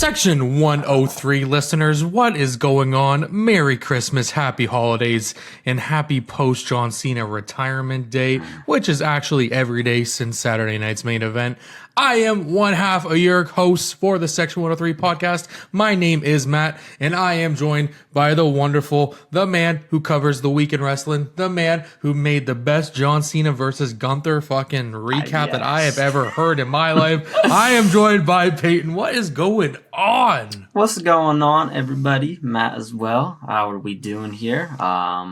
Section 103 listeners, what is going on? Merry Christmas, happy holidays, and happy post-John Cena retirement day, which is actually every day since Saturday night's main event. I am one half of your host for the Section 103 podcast. My name is Matt, and I am joined by the wonderful, the man who covers the week in wrestling, the man who made the best John Cena versus Gunther fucking recap that I have ever heard in my life. I am joined by Peyton. What is going on? What's going on, everybody? Matt as well. How are we doing here? We're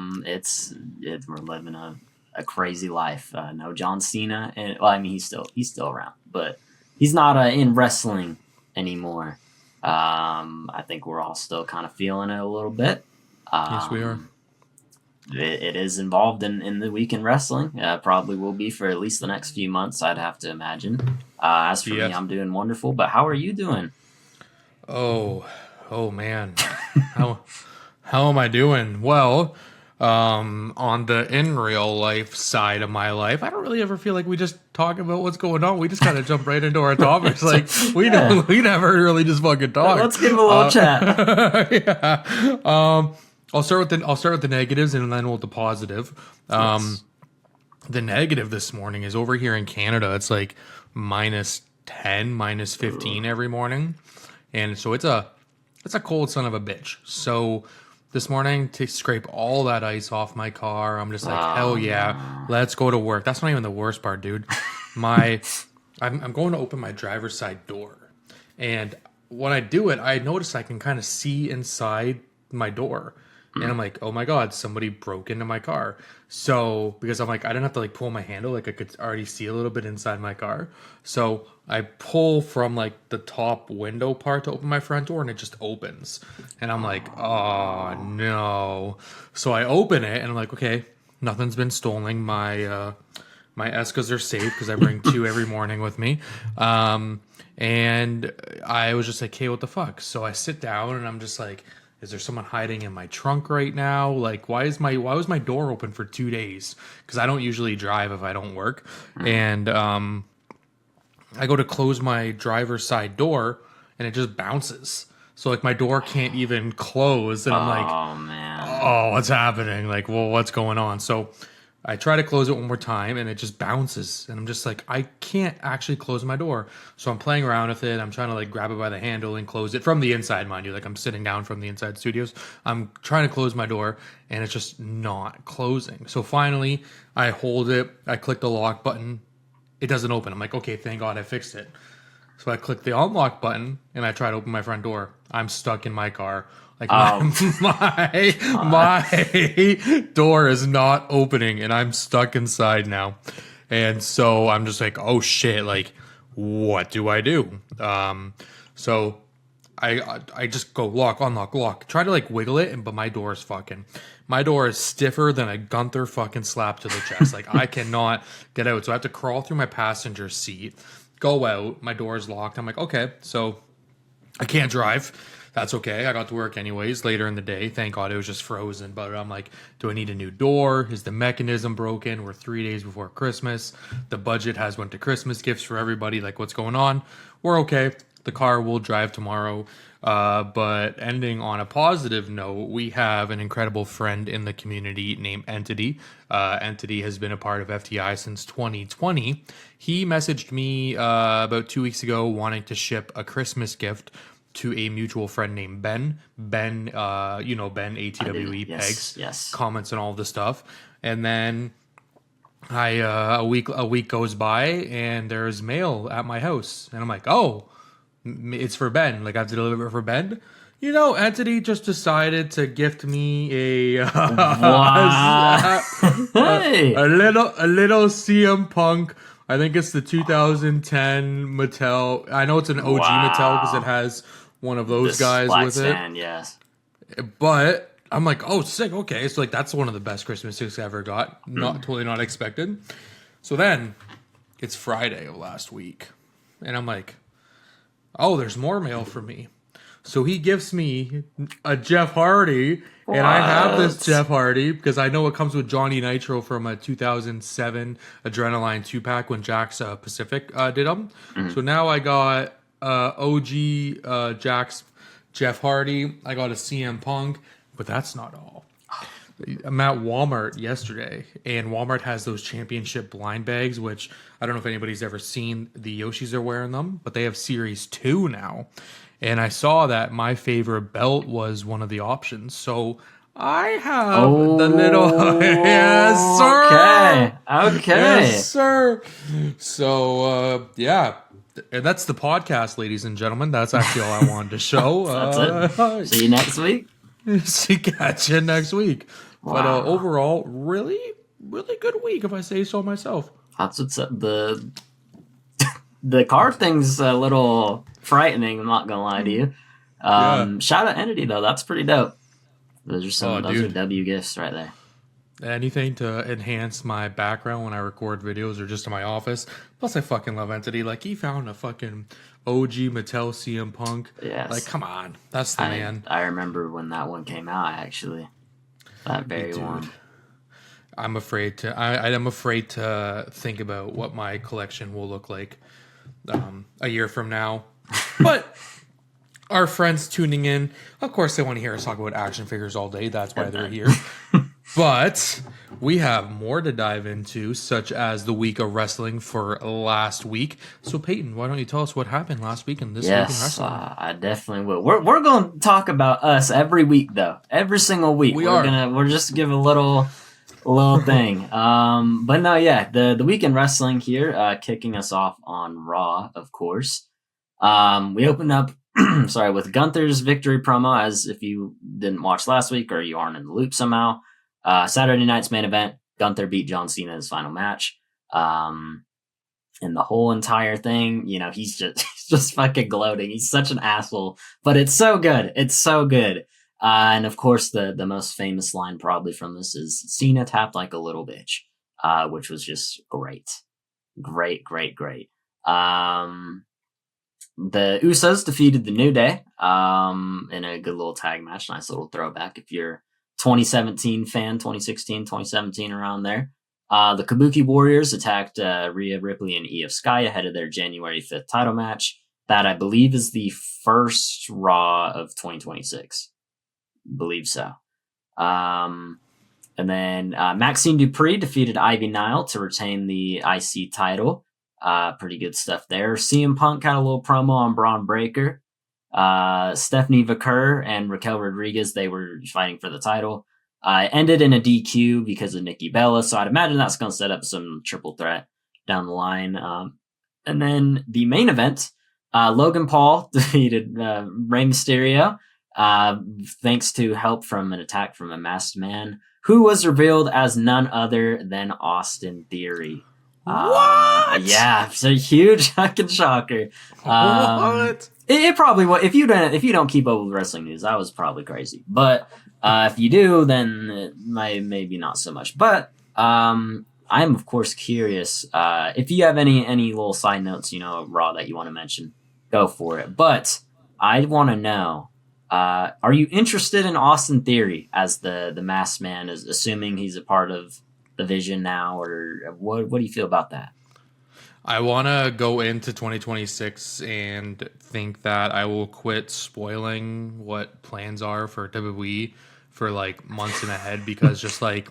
living a crazy life. No John Cena, and well, I mean he's still around, but he's not in wrestling anymore. I think we're all still kind of feeling it a little bit. Yes, we are. It is involved in the week in wrestling. Probably will be for at least the next few months, I'd have to imagine. As for me, I'm doing wonderful. But how are you doing? Oh man, how am I doing? Well, on the in real life side of my life, I don't really ever feel like we just talk about what's going on. We just kind of jump right into our topics. Like we never really just fucking talk. Let's give a little chat. Yeah. I'll start with the negatives and then with the positive. Yes. The negative this morning is over here in Canada. It's like -10, -15 every morning, and so it's a cold son of a bitch. So this morning, to scrape all that ice off my car, I'm just like, hell yeah, let's go to work. That's not even the worst part, dude. I'm going to open my driver's side door, and when I do it, I notice I can kind of see inside my door. And I'm like, oh my God, somebody broke into my car. So, because I'm like, I didn't have to like pull my handle, like I could already see a little bit inside my car. So I pull from like the top window part to open my front door and it just opens. And I'm like, oh no. So I open it and I'm like, okay, nothing's been stolen. My Escas are safe because I bring 2 every morning with me. And I was just like, hey, what the fuck? So I sit down and I'm just like, is there someone hiding in my trunk right now? Like, why was my door open for 2 days? Because I don't usually drive if I don't work. And I go to close my driver's side door, and it just bounces. So, like, my door can't even close. And I'm like, oh, man. Oh, what's happening? Like, well, what's going on? So I try to close it one more time, and it just bounces. And I'm just like, I can't actually close my door. So I'm playing around with it. I'm trying to, like, grab it by the handle and close it from the inside, mind you. Like, I'm sitting down from the inside studios. I'm trying to close my door, and it's just not closing. So finally, I hold it. I click the lock button. It doesn't open. I'm like, okay, thank God I fixed it. So I click the unlock button, and I try to open my front door. I'm stuck in my car. Like my door is not opening and I'm stuck inside now. And so I'm just like, oh shit, like what do I do? So I just go lock, unlock, lock. Try to like wiggle it, but my door is stiffer than a Gunther fucking slap to the chest. Like I cannot get out. So I have to crawl through my passenger seat, go out, my door is locked. I'm like, okay, so I can't drive. That's okay. I got to work anyways later in the day. Thank God it was just frozen. But I'm like, do I need a new door? Is the mechanism broken? We're 3 days before Christmas. The budget has went to Christmas gifts for everybody. Like, what's going on? We're okay. The car will drive tomorrow. But ending on a positive note, we have an incredible friend in the community named Entity. Entity has been a part of FTI since 2020. He messaged me about 2 weeks ago wanting to ship a Christmas gift to a mutual friend named Ben. Ben, Ben, ATWE, Pegs, yes. Comments and all the stuff. And then a week goes by and there's mail at my house. And I'm like, oh, it's for Ben. Like I have to deliver it for Ben. You know, Entity just decided to gift me a little CM Punk. I think it's the 2010 Mattel. I know it's an OG Mattel because it has one of those guys with it. Yes. But I'm like, oh, sick. Okay. So like, that's one of the best Christmas gifts I ever got. Totally not expected. So then it's Friday of last week. And I'm like, oh, there's more mail for me. So he gives me a Jeff Hardy. What? And I have this Jeff Hardy because I know it comes with Johnny Nitro from a 2007 Adrenaline 2-pack when Jack's Pacific did them. So now I got OG Jax, Jeff Hardy. I got a CM Punk, but that's not all. I'm at Walmart yesterday, and Walmart has those championship blind bags, which I don't know if anybody's ever seen. The Yoshis are wearing them, but they have Series 2 now. And I saw that my favorite belt was one of the options. So I have the little... Yes, sir! Okay. Yes, sir! So, yeah. And that's the podcast, ladies and gentlemen. That's actually all I wanted to show. That's it. See you next week. See, catch you next week. Wow. But overall, really, really good week, if I say so myself. That's what's up. The card thing's a little frightening. I'm not gonna lie to you. Shout out Entity though. That's pretty dope. Those are W gifts right there. Anything to enhance my background when I record videos or just in my office. Plus, I fucking love Entity. Like, he found a fucking OG Mattel CM Punk. Yes. Like, come on. That's the man. I remember when that one came out, actually. That very one. I'm afraid to. I'm afraid to think about what my collection will look like a year from now. But our friends tuning in, of course, they want to hear us talk about action figures all day. That's why they're here. But we have more to dive into, such as the week of wrestling for last week. So, Peyton, why don't you tell us what happened last week and this week in wrestling? I definitely will. We're going to talk about us every week, though. Every single week. We're just give a little thing. But no, yeah, the week in wrestling here, kicking us off on Raw, of course. We opened up, with Gunther's victory promo, as if you didn't watch last week or you aren't in the loop somehow. Saturday night's main event, Gunther beat John Cena in his final match. And the whole entire thing, he's just fucking gloating. He's such an asshole, but it's so good. It's so good. And of course, the most famous line probably from this is Cena tapped like a little bitch, which was just great. Great. The Usos defeated the New Day in a good little tag match. Nice little throwback if you're 2017 fan, 2016, 2017, around there. The Kabuki Warriors attacked Rhea Ripley and Io Sky ahead of their January 5th title match. That, I believe, is the first Raw of 2026. Believe so. And then Maxine Dupree defeated Ivy Nile to retain the IC title. Pretty good stuff there. CM Punk had a little promo on Braun Breaker. Stephanie Vaquer and Raquel Rodriguez, they were fighting for the title. Ended in a DQ because of Nikki Bella, so I'd imagine that's going to set up some triple threat down the line. And then the main event, Logan Paul defeated Rey Mysterio, thanks to help from an attack from a masked man, who was revealed as none other than Austin Theory. What? Yeah, it's a huge fucking shocker. What? It probably was. If you don't keep up with wrestling news, that was probably crazy. But if you do, then it maybe not so much. But I'm of course curious. If you have any little side notes, Raw that you want to mention, go for it. But I want to know: are you interested in Austin Theory as the masked man? Is assuming he's a part of the Vision now, or what do you feel about that? I want to go into 2026 and think that I will quit spoiling what plans are for WWE for like months in ahead, because just like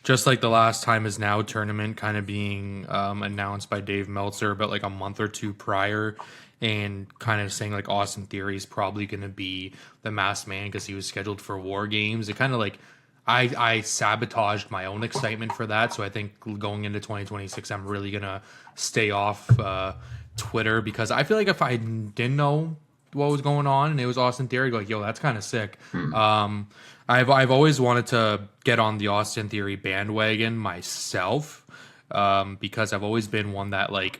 the Last Time Is Now tournament kind of being announced by Dave Meltzer about like a month or two prior, and kind of saying like Austin Theory is probably going to be the masked man because he was scheduled for War Games. It kind of like I sabotaged my own excitement for that. So I think going into 2026, I'm really going to stay off Twitter, because I feel like if I didn't know what was going on and it was Austin Theory, I'd go like, yo, that's kind of sick. I've always wanted to get on the Austin Theory bandwagon myself, because I've always been one that like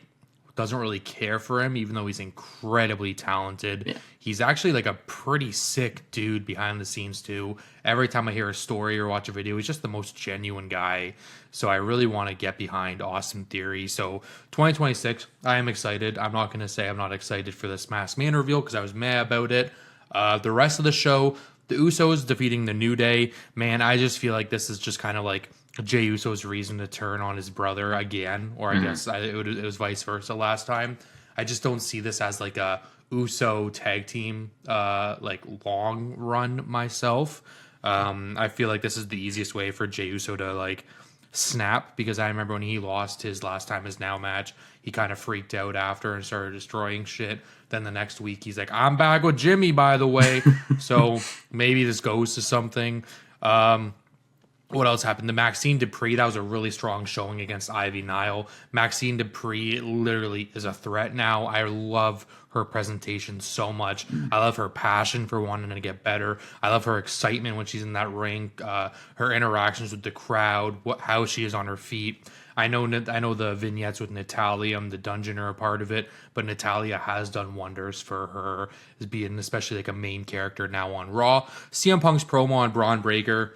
doesn't really care for him, even though he's incredibly talented. Yeah. He's actually like a pretty sick dude behind the scenes too. Every time I hear a story or watch a video, he's just the most genuine guy. So I really want to get behind Austin Theory. So 2026, I am excited. I'm not going to say I'm not excited for this Masked Man reveal, because I was mad about it. The rest of the show, the Usos defeating the New Day. Man, I just feel like this is just kind of like Jey Uso's reason to turn on his brother again, or I guess it was vice versa last time. I just don't see this as like a Uso tag team like long run myself. I feel like this is the easiest way for Jey Uso to like snap, because I remember when he lost his last time his Now match, he kind of freaked out after and started destroying shit. Then the next week he's like, I'm back with Jimmy, by the way. So maybe this goes to something. What else happened? The Maxine Dupree, that was a really strong showing against Ivy Nile. Maxine Dupree literally is a threat now. I love her presentation so much. I love her passion for wanting to get better. I love her excitement when she's in that ring, her interactions with the crowd, how she is on her feet. I know the vignettes with Natalia and the dungeon are a part of it, but Natalia has done wonders for her as being especially like a main character now on Raw. CM Punk's promo on Braun Breaker,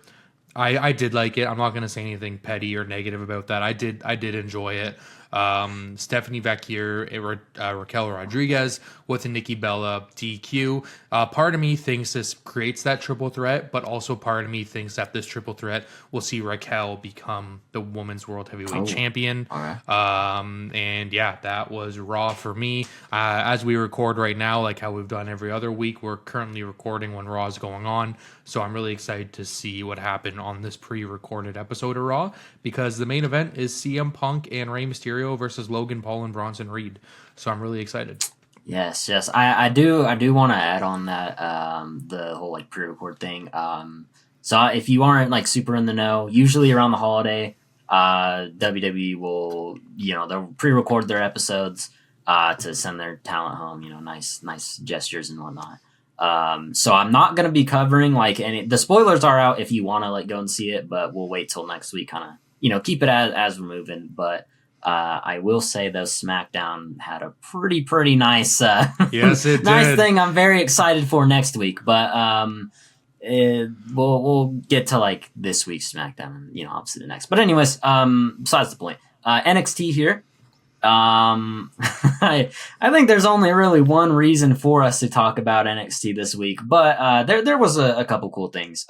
I did like it. I'm not going to say anything petty or negative about that. I did enjoy it. Stephanie Vacquier, Raquel Rodriguez with a Nikki Bella DQ. Part of me thinks this creates that triple threat, but also part of me thinks that this triple threat will see Raquel become the women's world heavyweight champion. And yeah, that was Raw for me. As we record right now, like how we've done every other week, we're currently recording when Raw is going on. So I'm really excited to see what happened on this pre-recorded episode of Raw, because the main event is CM Punk and Rey Mysterio versus Logan Paul and Bronson Reed. So I'm really excited. Yes. I do want to add on that, the whole like pre-record thing. So if you aren't like super in the know, usually around the holiday, WWE will, they'll pre-record their episodes, to send their talent home, nice gestures and whatnot. So I'm not going to be covering like any, the spoilers are out if you want to like go and see it, but we'll wait till next week, kind of, keep it as we're moving. But, I will say though, SmackDown had a pretty nice, yes, it nice did. thing I'm very excited for next week, but, we'll get to like this week's SmackDown and, obviously the next, but anyways, besides the point, NXT here. I think there's only really one reason for us to talk about NXT this week, but there was a couple cool things.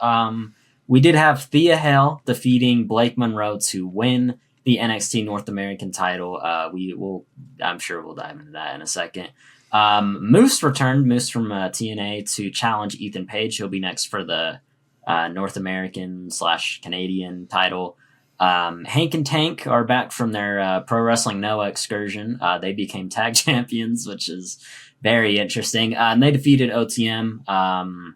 We did have Thea Hale defeating Blake Monroe to win the NXT North American title. I'm sure we'll dive into that in a second. Moose returned, Moose from TNA, to challenge Ethan Page. He'll be next for the North American / Canadian title. Hank and Tank are back from their Pro Wrestling Noah excursion. They became tag champions, which is very interesting. And they defeated OTM,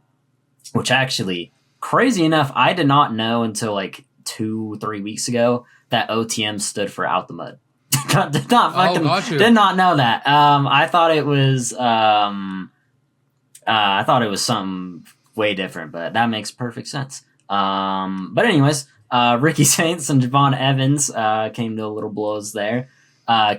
which actually, crazy enough, I did not know until like 2-3 weeks ago that OTM stood for Out the Mud. did not know that. I thought it was something way different, but that makes perfect sense. But anyways, Ricky Saints and Javon Evans came to a little blows there.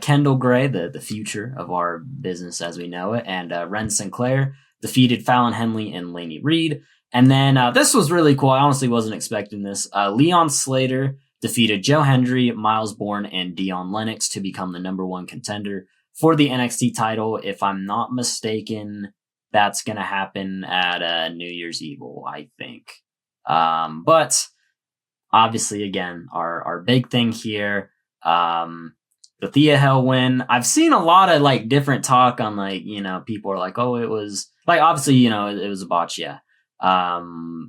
Kendall Gray, the future of our business as we know it, and Ren Sinclair defeated Fallon Henley and Laney Reed. And then this was really cool. I honestly wasn't expecting this. Leon Slater defeated Joe Hendry, Miles Bourne, and Dion Lennox to become the number one contender for the NXT title. If I'm not mistaken, that's going to happen at New Year's Eve, I think. But obviously, again, our big thing here, the Thea Hell win. I've seen a lot of like different talk on like, people are like, oh, it was like, obviously, it was a botch. Yeah.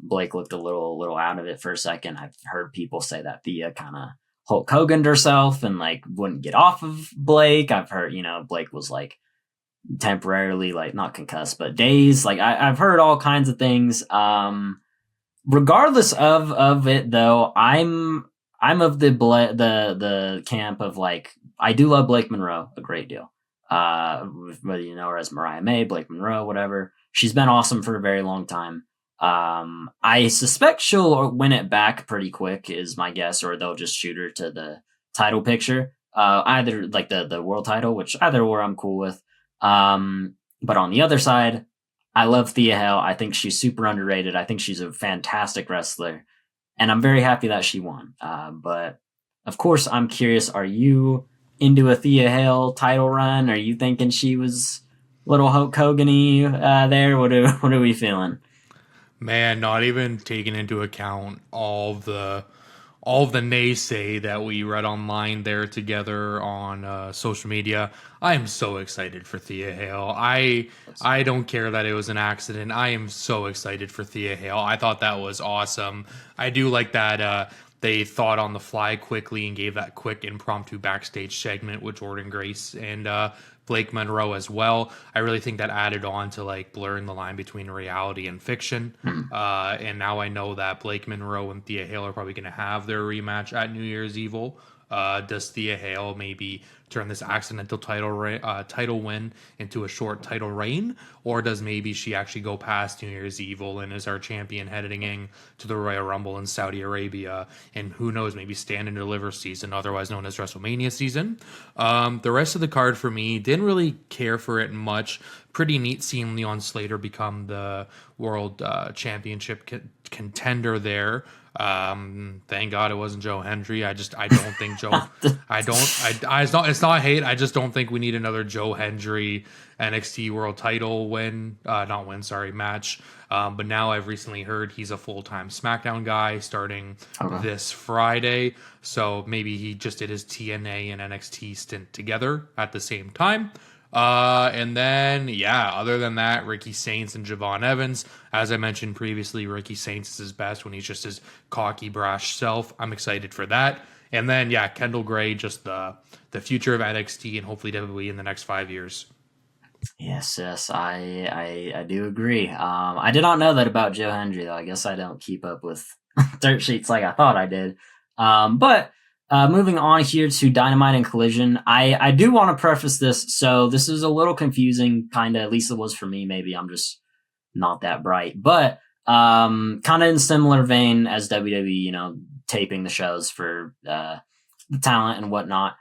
Blake looked a little out of it for a second. I've heard people say that Thea kind of Hulk Hogan'd herself and like wouldn't get off of Blake. I've heard, Blake was like temporarily like not concussed, but dazed. Like I've heard all kinds of things. Regardless of it though, I'm of the camp of like, I do love Blake Monroe a great deal. Whether you know her as Mariah May, Blake Monroe, whatever. She's been awesome for a very long time. I suspect she'll win it back pretty quick is my guess, or they'll just shoot her to the title picture. Either like the world title, which either or I'm cool with. But on the other side, I love Thea Hale. I think she's super underrated. I think she's a fantastic wrestler, and I'm very happy that she won. But of course, I'm curious, are you into a Thea Hale title run? Are you thinking she was a little Hulk Hogan-y there? What are we feeling? Man, not even taking into account all all the naysay that we read online there together on social media. I am so excited for Thea Hale. I don't care that it was an accident. I am so excited for Thea Hale. I thought that was awesome. I do like that they thought on the fly quickly and gave that quick impromptu backstage segment with Jordan Grace and Blake Monroe as well. I really think that added on to like blurring the line between reality and fiction. And now I know that Blake Monroe and Thea Hale are probably going to have their rematch at New Year's Evil. Does Thea Hale maybe turn this accidental title win into a short title reign, or does maybe she actually go past New Year's Evil and is our champion heading in to the Royal Rumble in Saudi Arabia, and who knows, maybe Stand and Deliver season, otherwise known as WrestleMania season. The rest of the card for me, didn't really care for it much. Pretty neat seeing Leon Slater become the World Championship contender there. Thank God it wasn't Joe Hendry. I don't think Joe. It's not hate. I just don't think we need another Joe Hendry NXT World Title match. But now I've recently heard he's a full-time SmackDown guy starting this Friday. So maybe he just did his TNA and NXT stint together at the same time. And then, other than that, Ricky Saints and Javon Evans. As I mentioned previously, Ricky Saints is his best when he's just his cocky, brash self. I'm excited for that. And then, Kendall Gray, just the future of NXT and hopefully WWE in the next 5 years. Yes, I do agree. I did not know that about Joe Hendry, though. I guess I don't keep up with dirt sheets like I thought I did. But moving on here to Dynamite and Collision, I do want to preface this. So this is a little confusing, kind of, at least it was for me. Maybe I'm just not that bright. But kind of in similar vein as WWE, taping the shows for the talent and whatnot.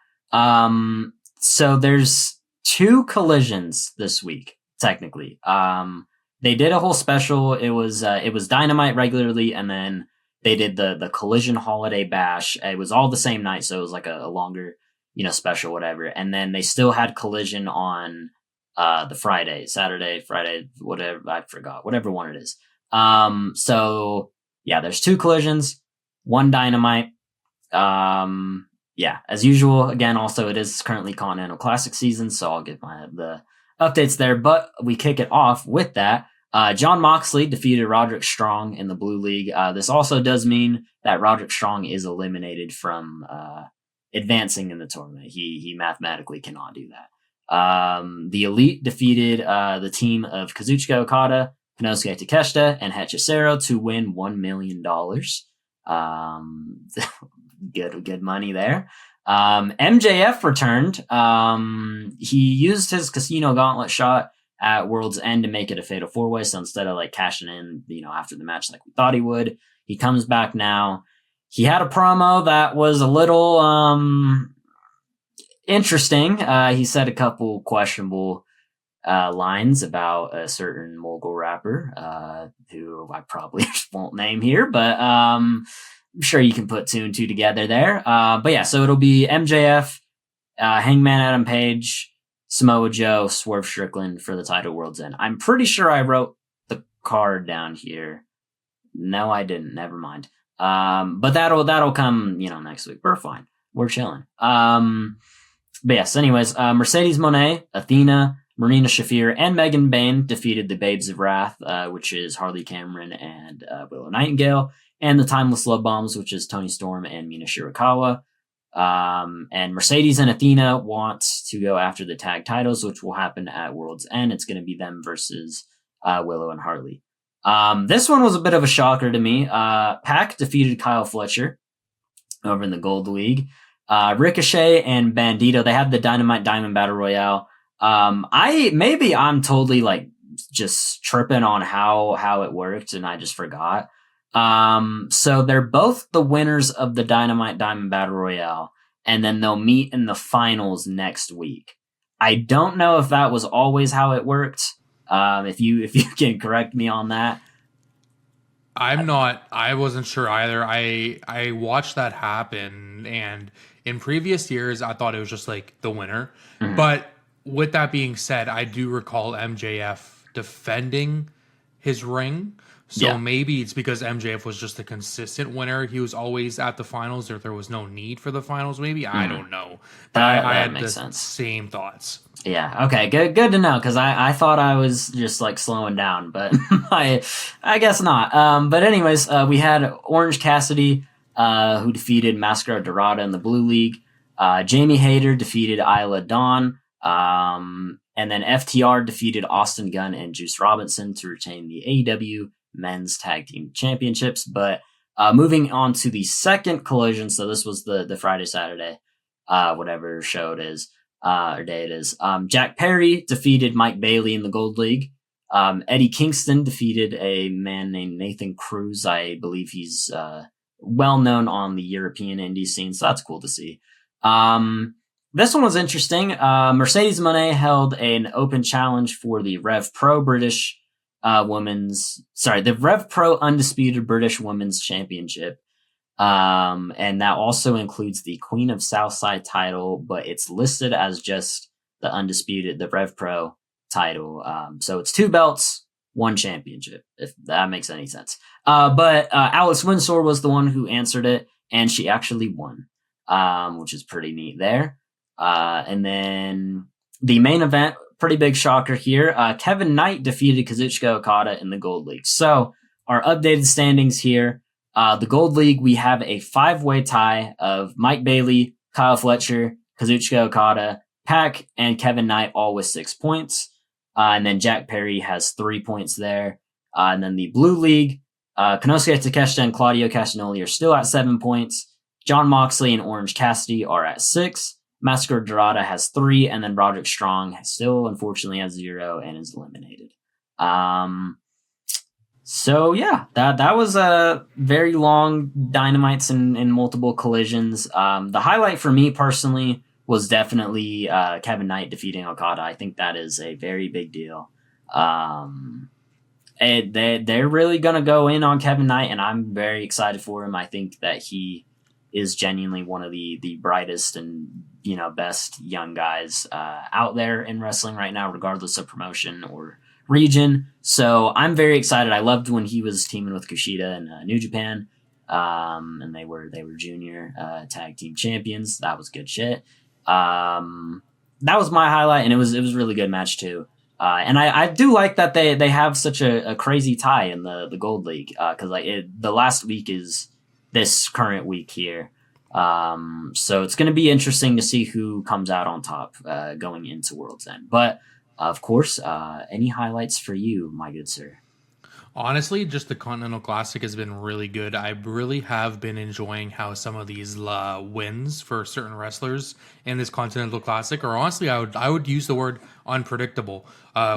So there's 2 collisions this week, technically. They did a whole special. It was Dynamite regularly, and then they did the Collision Holiday Bash. It was all the same night, so it was like a longer, special, whatever. And then they still had Collision on the Saturday, Friday, whatever, I forgot, whatever one it is. So there's 2 collisions, 1 Dynamite. As usual, again, also it is currently Continental Classic season, so I'll give the updates there. But we kick it off with that. Jon Moxley defeated Roderick Strong in the Blue League. This also does mean that Roderick Strong is eliminated from advancing in the tournament. He mathematically cannot do that. The Elite defeated the team of Kazuchika Okada, Konosuke Takeshita, and Hechicero to win $1 million. Good money there. MJF returned. He used his Casino Gauntlet shot at World's End to make it a fatal 4-way. So instead of like cashing in, after the match like we thought he would, he comes back now. He had a promo that was a little interesting. He said a couple questionable lines about a certain mogul rapper who I probably won't name here, but I'm sure you can put 2 and 2 together there. So it'll be MJF, Hangman Adam Page, Samoa Joe, Swerve Strickland for the title World's End. I'm pretty sure I wrote the card down here. No, I didn't. Never mind. But that'll come, next week. We're fine. We're chilling. Anyways, Mercedes Moné, Athena, Marina Shafir, and Megan Bayne defeated the Babes of Wrath, which is Harley Cameron and Willow Nightingale, and the Timeless Love Bombs, which is Toni Storm and Mina Shirakawa. And Mercedes and Athena want to go after the tag titles, which will happen at World's End. It's going to be them versus Willow and Harley. This one was a bit of a shocker to me. Pac defeated Kyle Fletcher over in the Gold League. Ricochet and Bandito, they had the Dynamite Diamond Battle Royale. I'm totally like just tripping on how it worked and I just forgot. So they're both the winners of the Dynamite Diamond Battle Royale, and then they'll meet in the finals next week. I don't know if that was always how it worked. If you can correct me on that. I wasn't sure either. I watched that happen, and in previous years I thought it was just like the winner. Mm-hmm. But with that being said, I do recall MJF defending his ring. So maybe it's because MJF was just a consistent winner. He was always at the finals, or there was no need for the finals. Maybe I don't know. But I had the same thoughts. Yeah. Okay. Good to know, because I thought I was just like slowing down, but I guess not. But anyways, we had Orange Cassidy, who defeated Mascara Dorada in the Blue League. Jamie Hayter defeated Isla Dawn. And then FTR defeated Austin Gunn and Juice Robinson to retain the AEW Men's Tag Team Championships. But moving on to the second collision, so this was the Friday, Saturday, whatever show it is, or day it is. Jack Perry defeated Mike Bailey in the Gold League. Eddie Kingston defeated a man named Nathan Cruz. I believe he's well known on the European indie scene, so that's cool to see. This one was interesting. Mercedes Moné held an open challenge for the Rev Pro the Rev Pro Undisputed British Women's Championship. And that also includes the Queen of Southside title, but it's listed as just the Rev Pro title. So it's 2 belts, 1 championship, if that makes any sense. But Alex Windsor was the one who answered it, and she actually won, which is pretty neat there. And then the main event, pretty big shocker here. Kevin Knight defeated Kazuchika Okada in the Gold League. So our updated standings here. The Gold League, we have a 5-way tie of Mike Bailey, Kyle Fletcher, Kazuchika Okada, Pac, and Kevin Knight, all with 6 points. And then Jack Perry has 3 points there. And then the Blue League, Konosuke Takeshita and Claudio Castagnoli are still at 7 points. Jon Moxley and Orange Cassidy are at 6. Mascara Dorada has 3, and then Roderick Strong still, unfortunately, has 0 and is eliminated. So yeah, that was a very long dynamites and multiple collisions. The highlight for me personally was definitely Kevin Knight defeating Okada. I think that is a very big deal. And they're really gonna go in on Kevin Knight, and I'm very excited for him. I think that he is genuinely one of the brightest and best young guys out there in wrestling right now, regardless of promotion or region. So I'm very excited. I loved when he was teaming with Kushida in New Japan, and they were junior tag team champions. That was good shit. That was my highlight, and it was a really good match too. And I do like that they have such a crazy tie in the Gold League, because the last week is this current week here. So it's going to be interesting to see who comes out on top going into World's End. But of course, any highlights for you, my good sir? Honestly, just the Continental Classic has been really good. I really have been enjoying how some of these wins for certain wrestlers in this Continental Classic are, honestly, I would use the word unpredictable.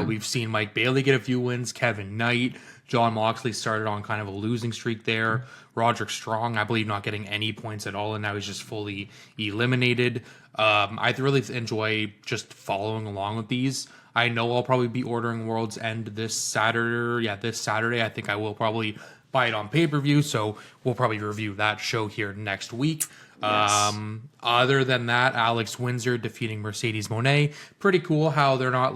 We've seen Mike Bailey get a few wins, Kevin Knight, Jon Moxley started on kind of a losing streak there. Roderick Strong, I believe, not getting any points at all, and now he's just fully eliminated. I really enjoy just following along with these. I know I'll probably be ordering World's End this Saturday. Yeah, this Saturday. I think I will probably buy it on pay-per-view, so we'll probably review that show here next week. Yes. Other than that, Alex Windsor defeating Mercedes Moné. Pretty cool how they're not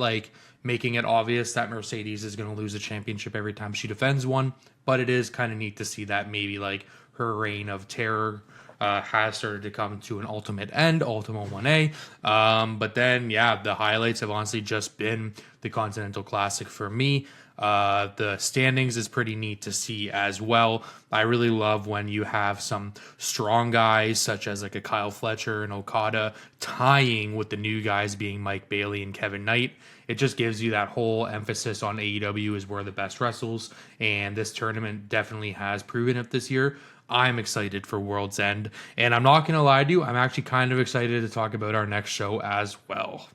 making it obvious that Mercedes is going to lose a championship every time she defends one, but it is kind of neat to see that maybe her reign of terror has started to come to an ultimate end, Ultimo 1A. But then, yeah, the highlights have honestly just been the Continental Classic for me. The standings is pretty neat to see as well. I really love when you have some strong guys such as a Kyle Fletcher and Okada tying with the new guys being Mike Bailey and Kevin Knight. It just gives you that whole emphasis on AEW is where the best wrestles, and this tournament definitely has proven it this year. I'm excited for World's End, and I'm not going to lie to you, I'm actually kind of excited to talk about our next show as well.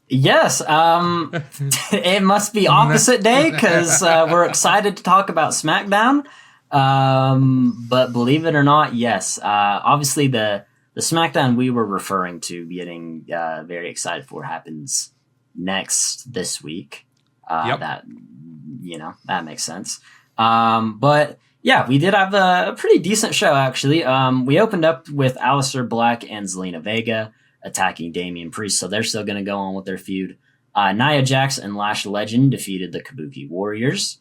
Yes, it must be opposite day because we're excited to talk about SmackDown. But believe it or not, yes, obviously the SmackDown we were referring to getting very excited for happens this week. Yep. That makes sense. But yeah, we did have a pretty decent show, actually. We opened up with Aleister Black and Zelina Vega attacking Damian Priest, so they're still going to go on with their feud. Nia Jax and Lash Legend defeated the Kabuki Warriors.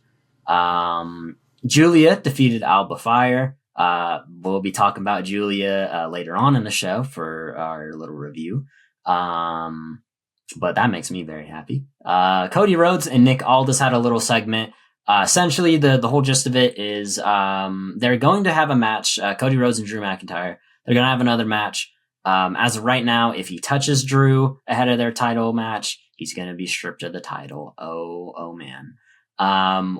Giulia defeated Alba Fire. We'll be talking about Giulia later on in the show for our little review. But that makes me very happy. Cody Rhodes and Nick Aldis had a little segment. Essentially, the whole gist of it is they're going to have a match. Cody Rhodes and Drew McIntyre. They're going to have another match. As of right now, if he touches Drew ahead of their title match, he's going to be stripped of the title. Oh man.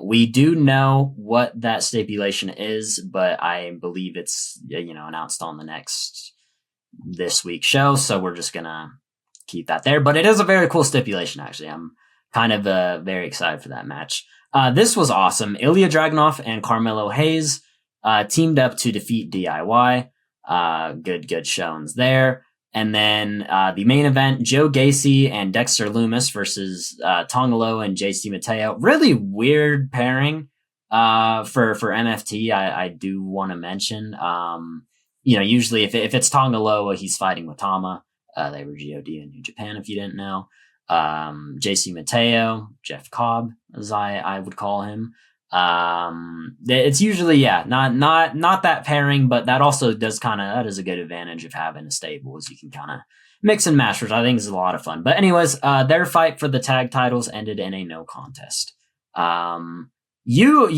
We do know what that stipulation is, but I believe it's announced on this week's show. So we're just gonna keep that there. But it is a very cool stipulation. Actually, I'm kind of very excited for that match. This was awesome. Ilya Dragunov and Carmelo Hayes teamed up to defeat DIY. Good showings there. And then the main event, Joe Gacy and Dexter Lumis versus Tongalo and JC Mateo. Really weird pairing for MFT. I do want to mention. Usually if it's Tongalo, he's fighting with Tama. They were God in New Japan, if you didn't know. JC Mateo, Jeff Cobb, as I would call him. It's usually not that pairing, but that also that is a good advantage of having a stable, is you can kind of mix and match, which I think is a lot of fun. But anyways, their fight for the tag titles ended in a no contest. You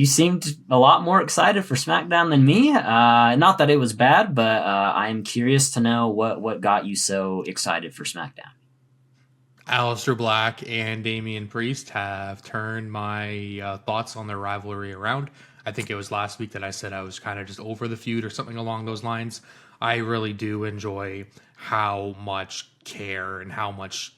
seemed a lot more excited for SmackDown than me. Not that it was bad, but I'm curious to know what got you so excited for SmackDown. Aleister Black and Damian Priest have turned my thoughts on their rivalry around. I think it was last week that I said I was kind of just over the feud or something along those lines. I really do enjoy how much care and how much,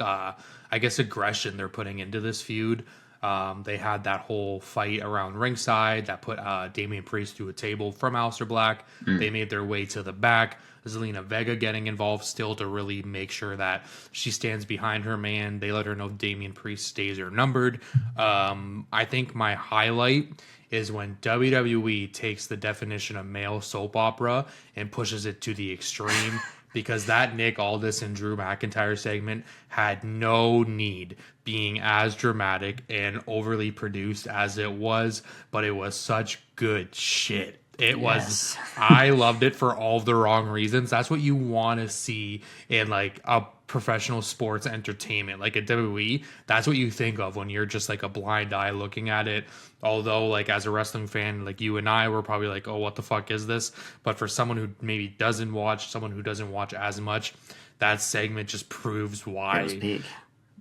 aggression they're putting into this feud. They had that whole fight around ringside that put Damian Priest to a table from Aleister Black. They made their way to the back. Zelina Vega getting involved still to really make sure that she stands behind her man. They let her know Damian Priest stays or numbered. I think my highlight is when WWE takes the definition of male soap opera and pushes it to the extreme. Because that Nick Aldis and Drew McIntyre segment had no need being as dramatic and overly produced as it was, but it was such good shit. It was, I loved it for all the wrong reasons. That's what you want to see in like a professional sports entertainment, like at WWE. That's what you think of when you're just like a blind eye looking at it. Although like as a wrestling fan, like you and I were probably like, oh, what the fuck is this? But for someone who maybe doesn't watch, someone who doesn't watch as much, that segment just proves why. It was big.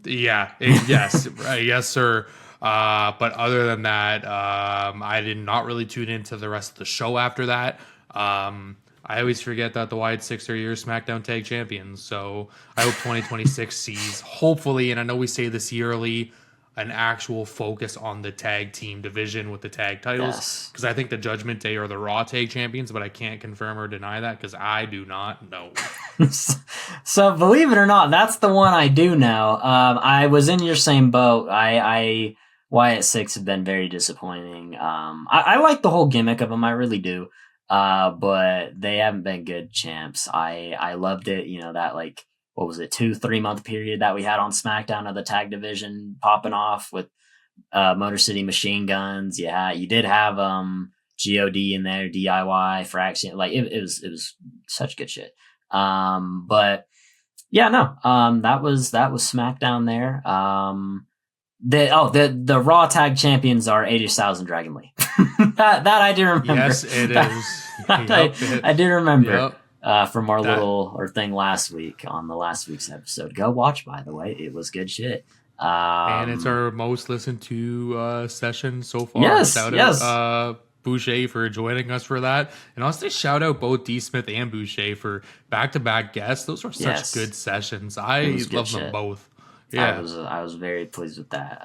Yeah. Yes. Yes, sir. But other than that, I did not really tune into the rest of the show after that. I always forget that the Wyatt Six are your SmackDown Tag Champions. So I hope 2026 sees, hopefully, and I know we say this yearly, an actual focus on the tag team division with the tag titles. Because I think the Judgment Day are the Raw Tag Champions, but I can't confirm or deny that because I do not know. So believe it or not, that's the one I do know. I was in your same boat. Wyatt Six have been very disappointing. I like the whole gimmick of them. I really do. But they haven't been good champs. I loved it. That like, what was it, 2-3 month period that we had on SmackDown of the tag division popping off with Motor City Machine Guns. Yeah, you did have God in there, DIY, Fraction. Like it was such good shit. But yeah, no. That was SmackDown there. The Raw Tag Champions are AJ Styles and Dragon Lee. that I do remember. Yes, it is. I do remember from our little thing last week on the last week's episode. Go watch, by the way. It was good shit. And it's our most listened to session so far. Yes, Shout out Boucher for joining us for that. And also shout out both D. Smith and Boucher for back-to-back guests. Those were such good sessions. I love them both. Yeah, I was very pleased with that.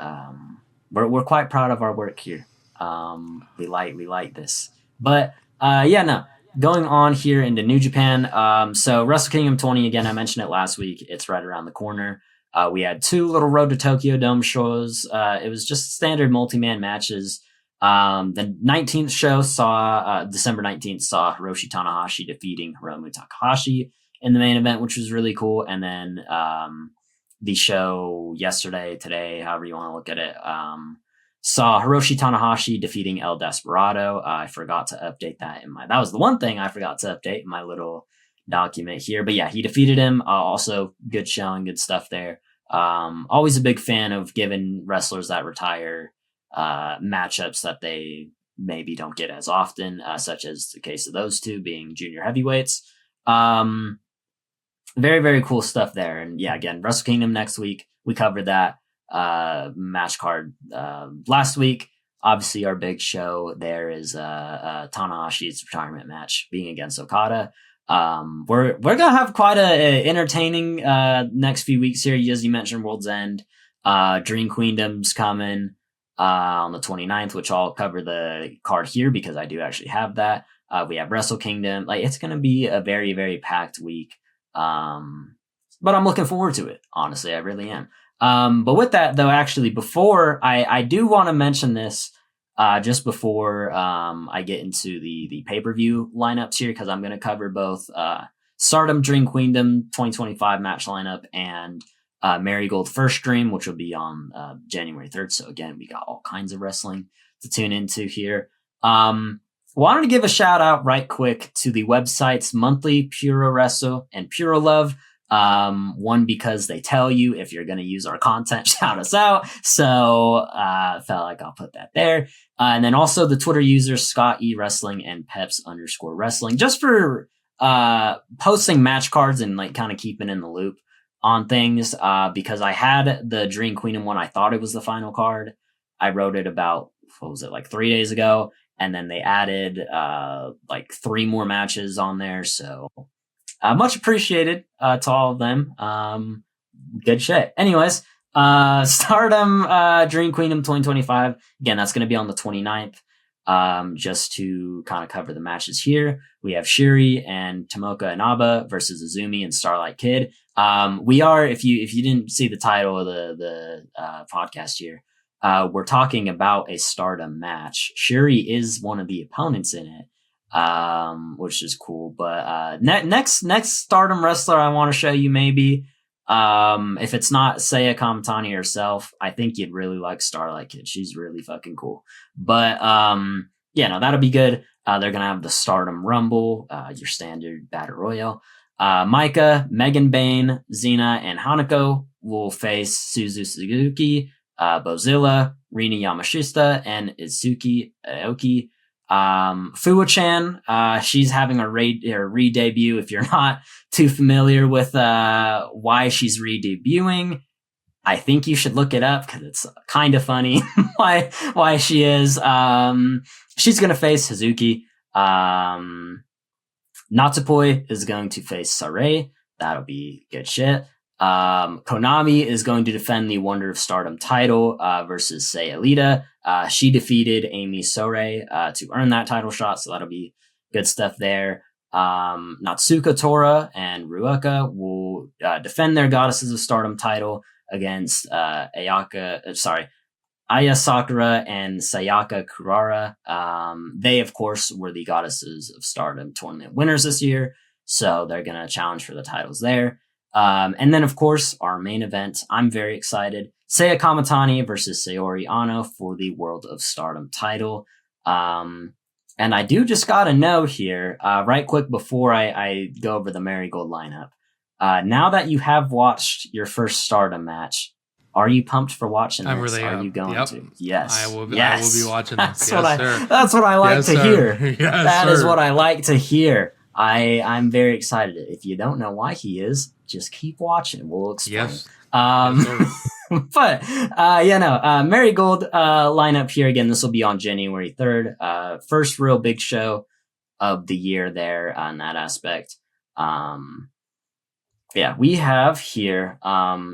We're quite proud of our work here. We like this. But going on here into New Japan. So Wrestle Kingdom 20 again. I mentioned it last week. It's right around the corner. We had 2 little Road to Tokyo Dome shows. It was just standard multi-man matches. The 19th show saw December 19th saw Hiroshi Tanahashi defeating Hiromu Takahashi in the main event, which was really cool. And then the show yesterday, today, however you want to look at it, Saw Hiroshi Tanahashi defeating El Desperado. I forgot to update that that was the one thing I forgot to update in my little document here. But yeah, he defeated him. Also good showing, good stuff there. Always a big fan of giving wrestlers that retire matchups that they maybe don't get as often, such as the case of those two being junior heavyweights. Very, very cool stuff there. And yeah, again, Wrestle Kingdom next week. We covered that match card last week. Obviously, our big show there is Tanahashi's retirement match being against Okada. We're gonna have quite a entertaining next few weeks here. As you mentioned, World's End, Dream Queendom's coming on the 29th, which I'll cover the card here because I do actually have that. We have Wrestle Kingdom. Like, it's gonna be a very, very packed week. But I'm looking forward to it. Honestly, I really am. But with that though, actually, before I do want to mention this, just before I get into the pay-per-view lineups here, because I'm going to cover both Stardom Dream Queendom 2025 match lineup and Marigold First Dream, which will be on January 3rd. So again, we got all kinds of wrestling to tune into here. Wanted to give a shout out right quick to the websites Monthly, Puro Wrestle, and Puro Love. One, because they tell you if you're going to use our content, shout us out. So, felt like I'll put that there. And then also the Twitter users, Scott E Wrestling and Peps_Wrestling, just for, posting match cards and like kind of keeping in the loop on things. Because I had the Dream Queendom one. I thought it was the final card. I wrote it about, like 3 days ago. And then they added, like 3 more matches on there. So, much appreciated to all of them. Good shit. Anyways, Stardom Dream Queendom 2025. Again, that's going to be on the 29th. Just to kind of cover the matches here, we have Syuri and Tomoka Inaba versus Azumi and Starlight Kid. We are, if you didn't see the title of the podcast here, we're talking about a Stardom match. Syuri is one of the opponents in it. Which is cool. But next Stardom wrestler I want to show you, maybe if it's not Seiya Kamatani herself, I think you'd really like Starlight Kid. She's really fucking cool. But yeah, no, that'll be good. They're gonna have the Stardom Rumble, your standard battle royal. Maika, Megan Bain, Xena, and Hanako will face Suzu Suzuki, Bozilla, Rina Yamashita, and Izuki Aoki. Fuwa-chan, she's having a re-debut. If you're not too familiar with why she's re-debuting, I think you should look it up because it's kind of funny why she is. She's gonna face Hazuki. Natsupoi is going to face Saray. That'll be good shit. Konami is going to defend the Wonder of Stardom title versus Sei Alita. She defeated Amy Sourei to earn that title shot, so that'll be good stuff there. Natsuka Tora and Ruaka will defend their Goddesses of Stardom title against Aya Sakura and Sayaka Kurara. They, of course, were the Goddesses of Stardom tournament winners this year, so they're going to challenge for the titles there. And then, of course, our main event. I'm very excited. Seiya Kamatani versus Saori Ano for the World of Stardom title. And I do just got a note here, right quick before I go over the Marigold lineup. Now that you have watched your first Stardom match, are you pumped for watching this? Really are you going to? Yes. I will be watching this. That's what I like to hear. Yes, that is what I like to hear. I'm very excited. If you don't know why he is, just keep watching. We'll explain. Yes. But Marigold lineup here again. This will be on January 3rd. First real big show of the year there on that aspect. We have here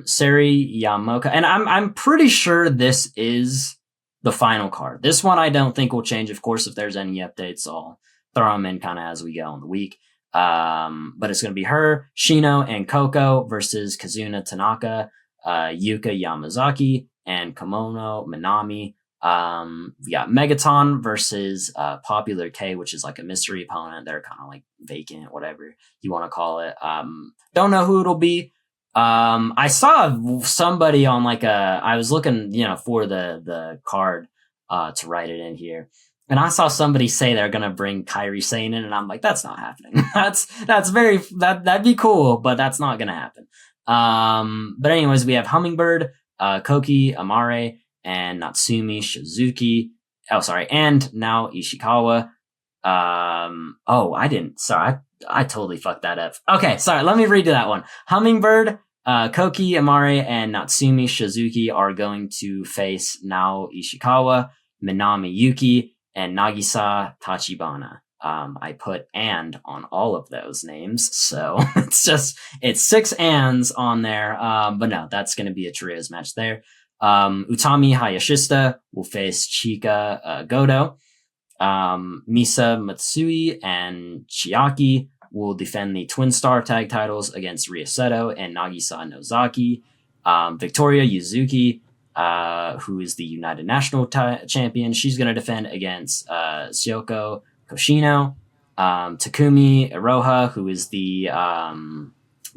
Sari Yamoka, and I'm pretty sure this is the final card. This one I don't think will change. Of course, if there's any updates, I'll throw them in kind of as we go in the week. But it's going to be her, Shino, and Coco versus Kazuna Tanaka, Yuka Yamazaki, and Komono Minami. We got Megaton versus Popular K, which is like a mystery opponent. They're kind of like vacant, whatever you want to call it. Don't know who it'll be. I saw somebody on I was looking, for the card to write it in here. And I saw somebody say they're gonna bring Kairi Sane in, and I'm like, that's not happening. That'd be cool, but that's not gonna happen. But anyways, we have Hummingbird, Koki, Amare, and Natsumi Shizuki. Oh, sorry, and now Ishikawa. I totally fucked that up. Okay, sorry, let me redo that one. Hummingbird, Koki, Amare, and Natsumi Shizuki are going to face Nao Ishikawa, Minami Yuki, and Nagisa Tachibana. I put "and" on all of those names, so it's 6 ands on there. But no, that's going to be a trios match there. Utami Hayashishita will face Chika Goto. Misa Matsui and Chiaki will defend the Twin Star Tag titles against Ryo Seto and Nagisa Nozaki. Victoria Yuzuki, who is the United National Champion, she's going to defend against Shioko Koshino. Takumi Iroha, who is the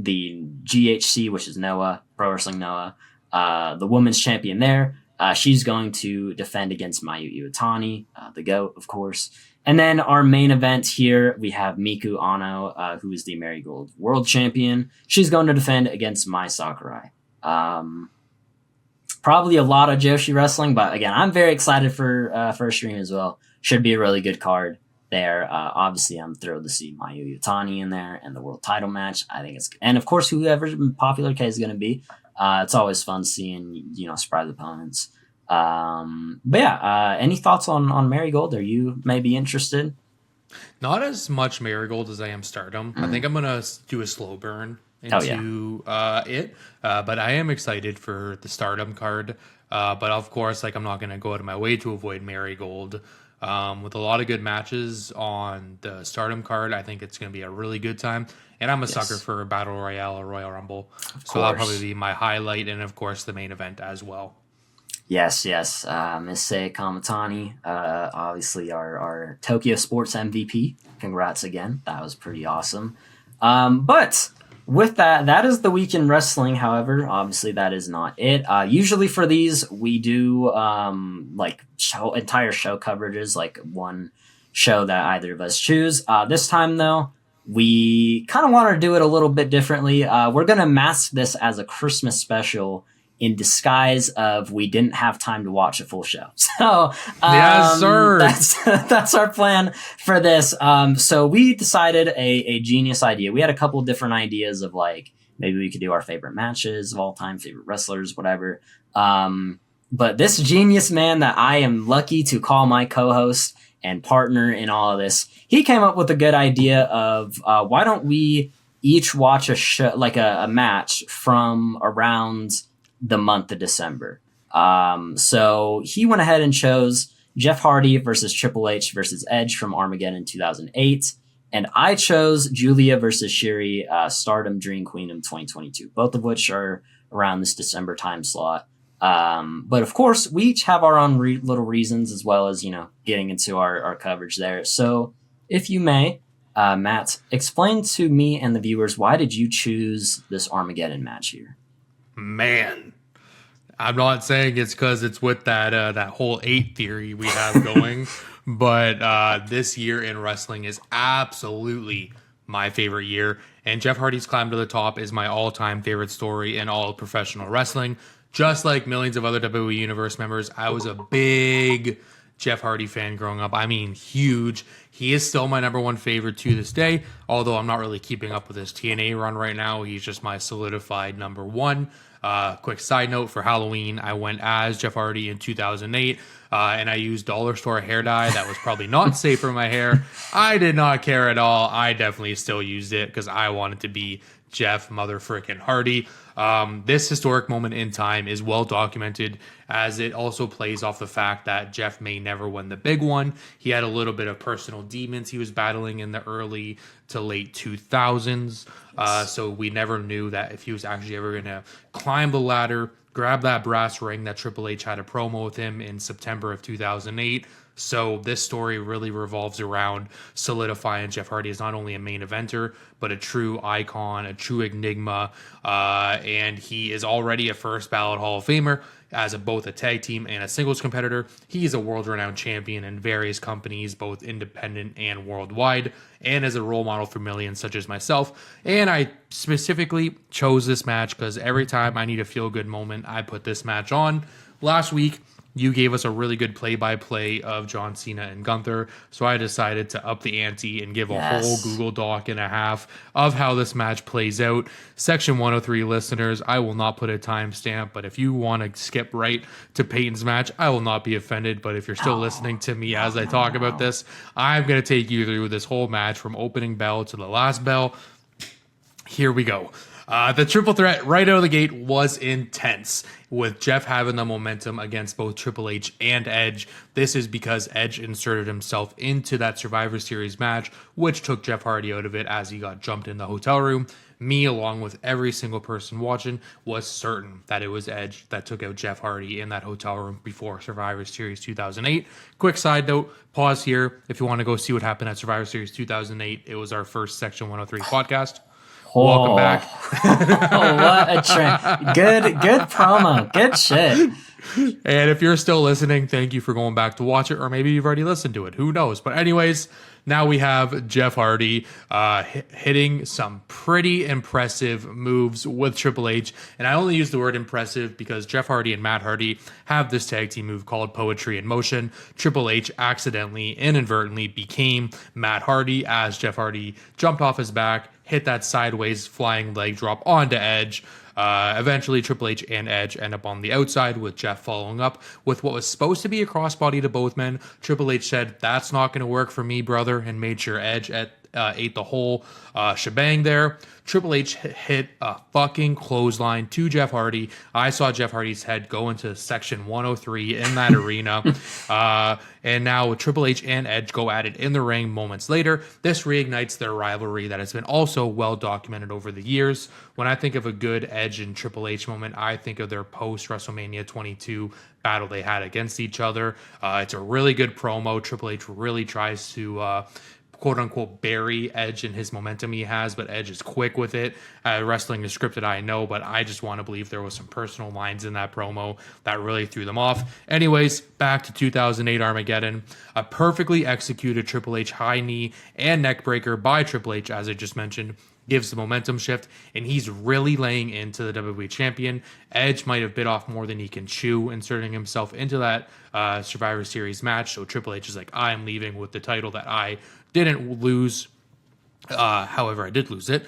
GHC, which is Noah, Pro Wrestling Noah, the women's champion there. She's going to defend against Mayu Iwatani, the GOAT, of course. And then our main event here, we have Miku Ano, who is the Marigold World Champion. She's going to defend against Mai Sakurai. Probably a lot of Joshi wrestling, but again, I'm very excited for first stream as well. Should be a really good card there. Obviously, I'm thrilled to see Mayu Iwatani in there and the world title match. I think it's, and of course, whoever Popular K is going to be. It's always fun seeing, surprise opponents. But yeah, any thoughts on Marigold? Are you maybe interested? Not as much Marigold as I am Stardom. I think I'm going to do a slow burn into it. But I am excited for the Stardom card. But of course, I'm not going to go out of my way to avoid Marigold. With a lot of good matches on the Stardom card, I think it's going to be a really good time. And I'm a sucker for a Battle Royale or Royal Rumble. So that'll probably be my highlight, and of course the main event as well. Yes. Miss Sei Kamatani, obviously our Tokyo Sports MVP. Congrats again. That was pretty awesome. But with that is the week in wrestling. However, obviously that is not it. Usually for these, we do entire show coverages, like one show that either of us choose. This time, though, we kind of want to do it a little bit differently. We're going to mask this as a Christmas special in disguise of we didn't have time to watch a full show. So yes, sir. That's our plan for this. So we decided a genius idea. We had a couple different ideas of maybe we could do our favorite matches of all time, favorite wrestlers, whatever. But this genius man that I am lucky to call my co-host and partner in all of this, he came up with a good idea of why don't we each watch a show, a match from around the month of December. So he went ahead and chose Jeff Hardy versus Triple H versus Edge from Armageddon 2008. And I chose Giulia versus Syuri, Stardom Dream Queendom 2022, both of which are around this December time slot. But of course, we each have our own little reasons, as well as, getting into our coverage there. So if you may, Matt, explain to me and the viewers, why did you choose this Armageddon match here? Man, I'm not saying it's because it's with that whole 8 theory we have going, but this year in wrestling is absolutely my favorite year. And Jeff Hardy's climb to the top is my all-time favorite story in all of professional wrestling. Just like millions of other WWE Universe members, I was a big Jeff Hardy fan growing up. I mean, huge. He is still my number one favorite to this day, although I'm not really keeping up with his TNA run right now. He's just my solidified number one. Quick side note, for Halloween, I went as Jeff Hardy in 2008, and I used dollar store hair dye that was probably not safe for my hair. I did not care at all. I definitely still used it because I wanted to be Jeff motherfrickin' Hardy. This historic moment in time is well documented, as it also plays off the fact that Jeff may never win the big one. He had a little bit of personal demons he was battling in the early to late 2000s. So we never knew that if he was actually ever going to climb the ladder, grab that brass ring that Triple H had a promo with him in September of 2008, So this story really revolves around solidifying Jeff Hardy as not only a main eventer, but a true icon, a true enigma, and he is already a first ballot Hall of Famer as both a tag team and a singles competitor. He is a world-renowned champion in various companies, both independent and worldwide, and as a role model for millions such as myself. And I specifically chose this match because every time I need a feel-good moment, I put this match on. Last week, you gave us a really good play-by-play of John Cena and Gunther, so I decided to up the ante and give a whole Google Doc and a half of how this match plays out. Section 103 listeners, I will not put a timestamp, but if you want to skip right to Peyton's match, I will not be offended, but if you're still listening to me as I talk about this, I'm going to take you through this whole match from opening bell to the last bell. Here we go. The triple threat right out of the gate was intense, with Jeff having the momentum against both Triple H and Edge. This is because Edge inserted himself into that Survivor Series match, which took Jeff Hardy out of it as he got jumped in the hotel room. Me, along with every single person watching, was certain that it was Edge that took out Jeff Hardy in that hotel room before Survivor Series 2008. Quick side note, pause here. If you want to go see what happened at Survivor Series 2008, it was our first Section 103 podcast. Welcome back. Oh, what a trend. Good promo. Good shit. And if you're still listening, thank you for going back to watch it, or maybe you've already listened to it. Who knows? But anyways, now we have Jeff Hardy hitting some pretty impressive moves with Triple H. And I only use the word impressive because Jeff Hardy and Matt Hardy have this tag team move called Poetry in Motion. Triple H accidentally, inadvertently became Matt Hardy as Jeff Hardy jumped off his back, hit that sideways flying leg drop onto Edge. Eventually, Triple H and Edge end up on the outside, with Jeff following up with what was supposed to be a crossbody to both men. Triple H said, "That's not going to work for me, brother," and made sure Edge ate the whole shebang there. Triple H hit a fucking clothesline to Jeff Hardy. I saw Jeff Hardy's head go into Section 103 in that arena. And now Triple H and Edge go at it in the ring moments later. This reignites their rivalry that has been also well documented over the years. When I think of a good Edge and Triple H moment, I think of their post-WrestleMania 22 battle they had against each other. It's a really good promo. Triple H really tries to quote-unquote bury Edge in his momentum he has, but Edge is quick with it. Wrestling is scripted, I know, but I just want to believe there was some personal lines in that promo that really threw them off. Anyways, back to 2008 Armageddon. A perfectly executed Triple H high knee and neck breaker by Triple H, as I just mentioned, gives the momentum shift, and he's really laying into the WWE champion. Edge might have bit off more than he can chew, inserting himself into that Survivor Series match. So Triple H is like, I'm leaving with the title that I didn't lose. However, I did lose it.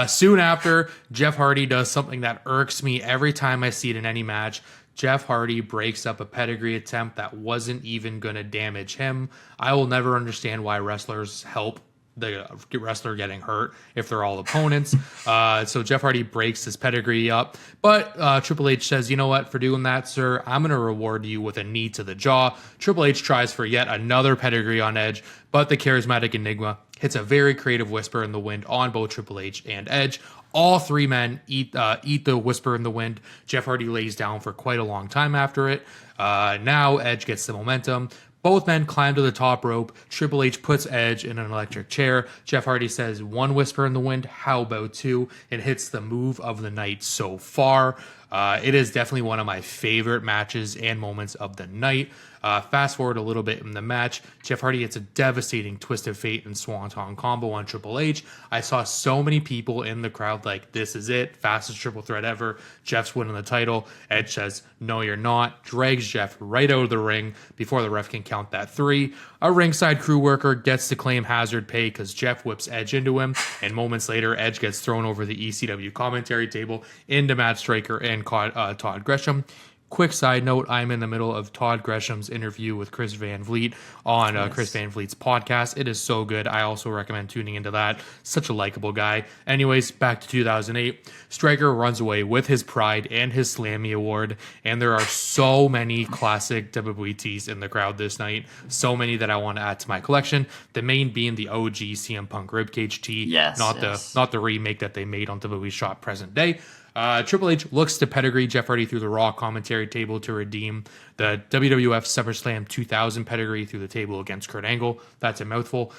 Soon after, Jeff Hardy does something that irks me every time I see it in any match. Jeff Hardy breaks up a pedigree attempt that wasn't even going to damage him. I will never understand why wrestlers help the wrestler getting hurt if they're all opponents. So Jeff Hardy breaks his pedigree up, but Triple H says, "You know what, for doing that, sir, I'm going to reward you with a knee to the jaw." Triple H tries for yet another pedigree on Edge, but the charismatic Enigma hits a very creative whisper in the wind on both Triple H and Edge. All three men eat the whisper in the wind. Jeff Hardy lays down for quite a long time after it. Now Edge gets the momentum. Both men climb to the top rope. Triple H puts Edge in an electric chair. Jeff Hardy says, "One whisper in the wind, how about two?" and hits the move of the night so far. It is definitely one of my favorite matches and moments of the night. Fast forward a little bit in the match, Jeff Hardy hits a devastating twist of fate and swanton combo on Triple H. I saw so many people in the crowd like, this is it, fastest triple threat ever. Jeff's winning the title. Edge says, "No, you're not." Drags Jeff right out of the ring before the ref can count that three. A ringside crew worker gets to claim hazard pay because Jeff whips Edge into him, and moments later, Edge gets thrown over the ECW commentary table into Matt Striker and Todd Gresham. Quick side note, I'm in the middle of Todd Gresham's interview with Chris Van Vliet on Chris Van Vliet's podcast. It is so good. I also recommend tuning into that. Such a likable guy. Anyways, back to 2008. Striker runs away with his pride and his Slammy Award, and there are so many classic WWE tees in the crowd this night. So many that I want to add to my collection. The main being the OG CM Punk Ribcage tee, not the remake that they made on WWE Shop present day. Triple H looks to pedigree Jeff Hardy through the Raw commentary table to redeem the WWF SummerSlam 2000 pedigree through the table against Kurt Angle. That's a mouthful.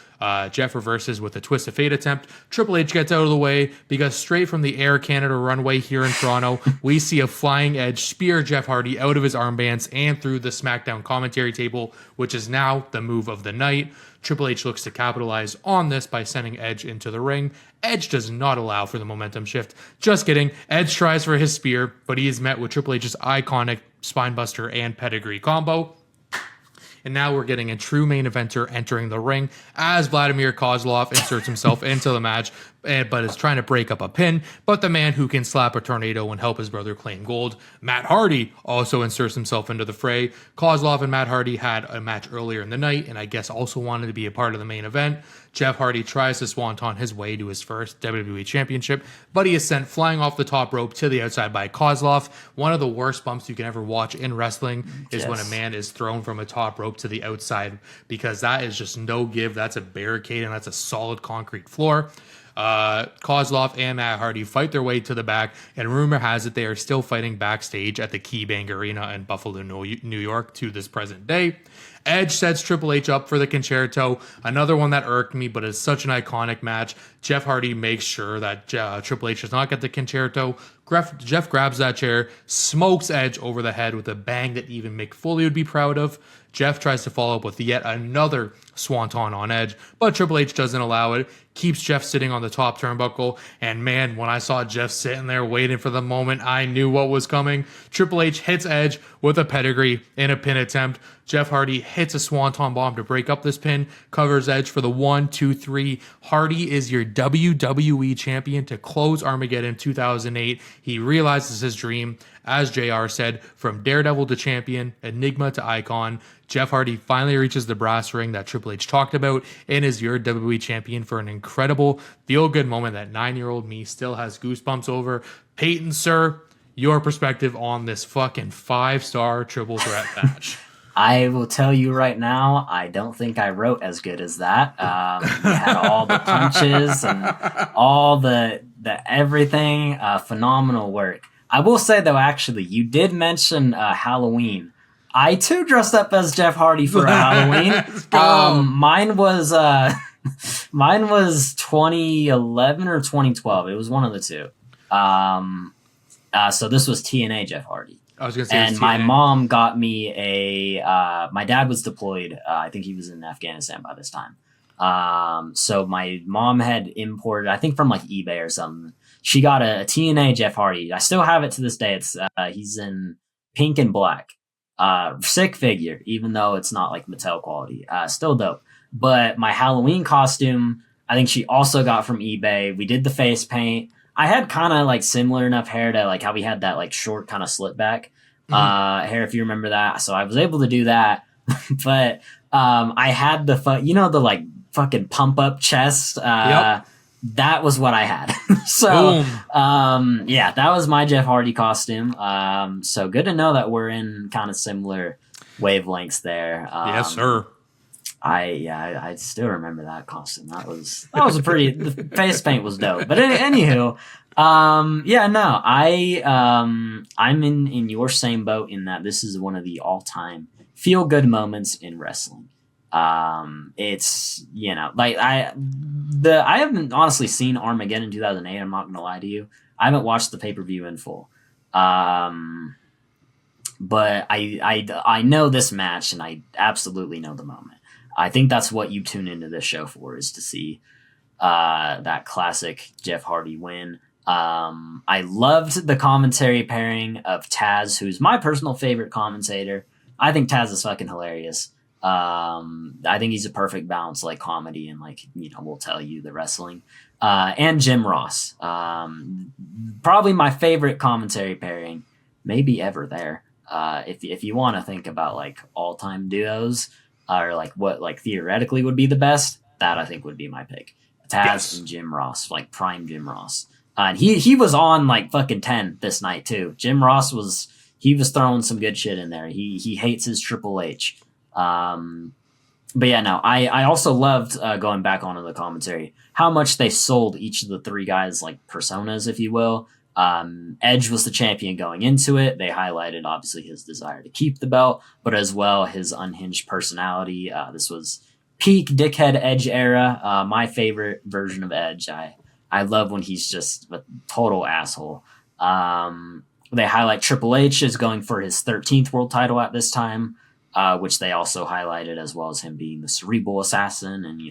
Jeff reverses with a twist of fate attempt. Triple H gets out of the way because straight from the Air Canada runway here in Toronto, we see a flying edge spear Jeff Hardy out of his armbands and through the SmackDown commentary table, which is now the move of the night. Triple H looks to capitalize on this by sending Edge into the ring. Edge does not allow for the momentum shift. Just kidding. Edge tries for his spear, but he is met with Triple H's iconic spinebuster and pedigree combo. And now we're getting a true main eventer entering the ring as Vladimir Kozlov inserts himself into the match, but is trying to break up a pin. But the man who can slap a tornado and help his brother claim gold, Matt Hardy, also inserts himself into the fray. Kozlov and Matt Hardy had a match earlier in the night, and I guess also wanted to be a part of the main event. Jeff Hardy tries to swanton his way to his first WWE Championship, but he is sent flying off the top rope to the outside by Kozlov. One of the worst bumps you can ever watch in wrestling is when a man is thrown from a top rope to the outside, because that is just no give. That's a barricade, and that's a solid concrete floor. Kozlov and Matt Hardy fight their way to the back, and rumor has it they are still fighting backstage at the KeyBank Arena in Buffalo, New York to this present day. Edge sets Triple H up for the concerto, another one that irked me, but is such an iconic match. Jeff Hardy makes sure that Triple H does not get the concerto. Jeff grabs that chair, smokes Edge over the head with a bang that even Mick Foley would be proud of. Jeff tries to follow up with yet another swanton on Edge, but Triple H doesn't allow it, keeps Jeff sitting on the top turnbuckle, and man, when I saw Jeff sitting there waiting for the moment, I knew what was coming. Triple H hits Edge with a pedigree in a pin attempt. Jeff Hardy hits a swanton bomb to break up this pin, covers Edge for the 1, 2, 3. Hardy is your WWE champion to close Armageddon 2008. He realizes his dream. As JR said, from daredevil to champion, enigma to icon, Jeff Hardy finally reaches the brass ring that Triple H talked about and is your WWE champion for an incredible feel-good moment that 9-year-old me still has goosebumps over. Peyton, sir, your perspective on this fucking 5-star triple threat match. I will tell you right now, I don't think I wrote as good as that. We had all the punches and all the everything. Phenomenal work. I will say, though, actually, you did mention Halloween. I, too, dressed up as Jeff Hardy for Halloween. Mine was 2011 or 2012. It was one of the two. So this was TNA Jeff Hardy. I was going to say, and my mom got me my dad was deployed. I think he was in Afghanistan by this time. So my mom had imported, I think from like eBay or something. She got a TNA Jeff Hardy. I still have it to this day. It's he's in pink and black. Sick figure, even though it's not like Mattel quality. Still dope. But my Halloween costume, I think she also got from eBay. We did the face paint. I had kind of like similar enough hair to like how we had that like short kind of slip back hair, if you remember that. So I was able to do that. But I had the the like fucking pump up chest. Yep. That was what I had. So yeah, that was my Jeff Hardy costume. So good to know that we're in kind of similar wavelengths there. Yes, sir. I still remember that costume. That was a pretty. The face paint was dope. But anywho, I'm in your same boat in that this is one of the all time feel good moments in wrestling. It's like I haven't honestly seen Armageddon 2008. I'm not gonna lie to you. I haven't watched the pay-per-view in full. But I know this match and I absolutely know the moment. I think that's what you tune into this show for, is to see that classic Jeff Hardy win. I loved the commentary pairing of Taz, who's my personal favorite commentator. I think Taz is fucking hilarious. I think he's a perfect balance, like comedy and like, we'll tell you the wrestling. And Jim Ross. Probably my favorite commentary pairing, maybe ever there. If you want to think about like all-time duos, or like what like theoretically would be the best, that I think would be my pick. Taz and Jim Ross, like prime Jim Ross. And he was on like fucking 10 this night too. Jim Ross was throwing some good shit in there. He hates his Triple H. But yeah, no, I also loved going back onto the commentary, how much they sold each of the three guys like personas, if you will. Edge was the champion going into it. They highlighted obviously his desire to keep the belt, but as well his unhinged personality. This was peak dickhead Edge era. My favorite version of Edge. I love when he's just a total asshole. They highlight Triple H is going for his 13th world title at this time, which they also highlighted, as well as him being the cerebral assassin and,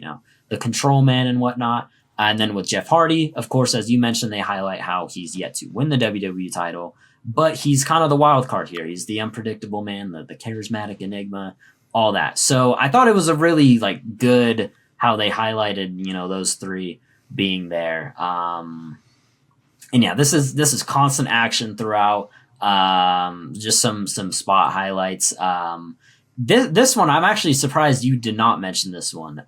the control man and whatnot. And then with Jeff Hardy, of course, as you mentioned, they highlight how he's yet to win the WWE title, but he's kind of the wild card here. He's the unpredictable man, the charismatic enigma, all that. So I thought it was a really good how they highlighted, those three being there. And yeah, this is constant action throughout. Just some spot highlights. This one, I'm actually surprised you did not mention this one.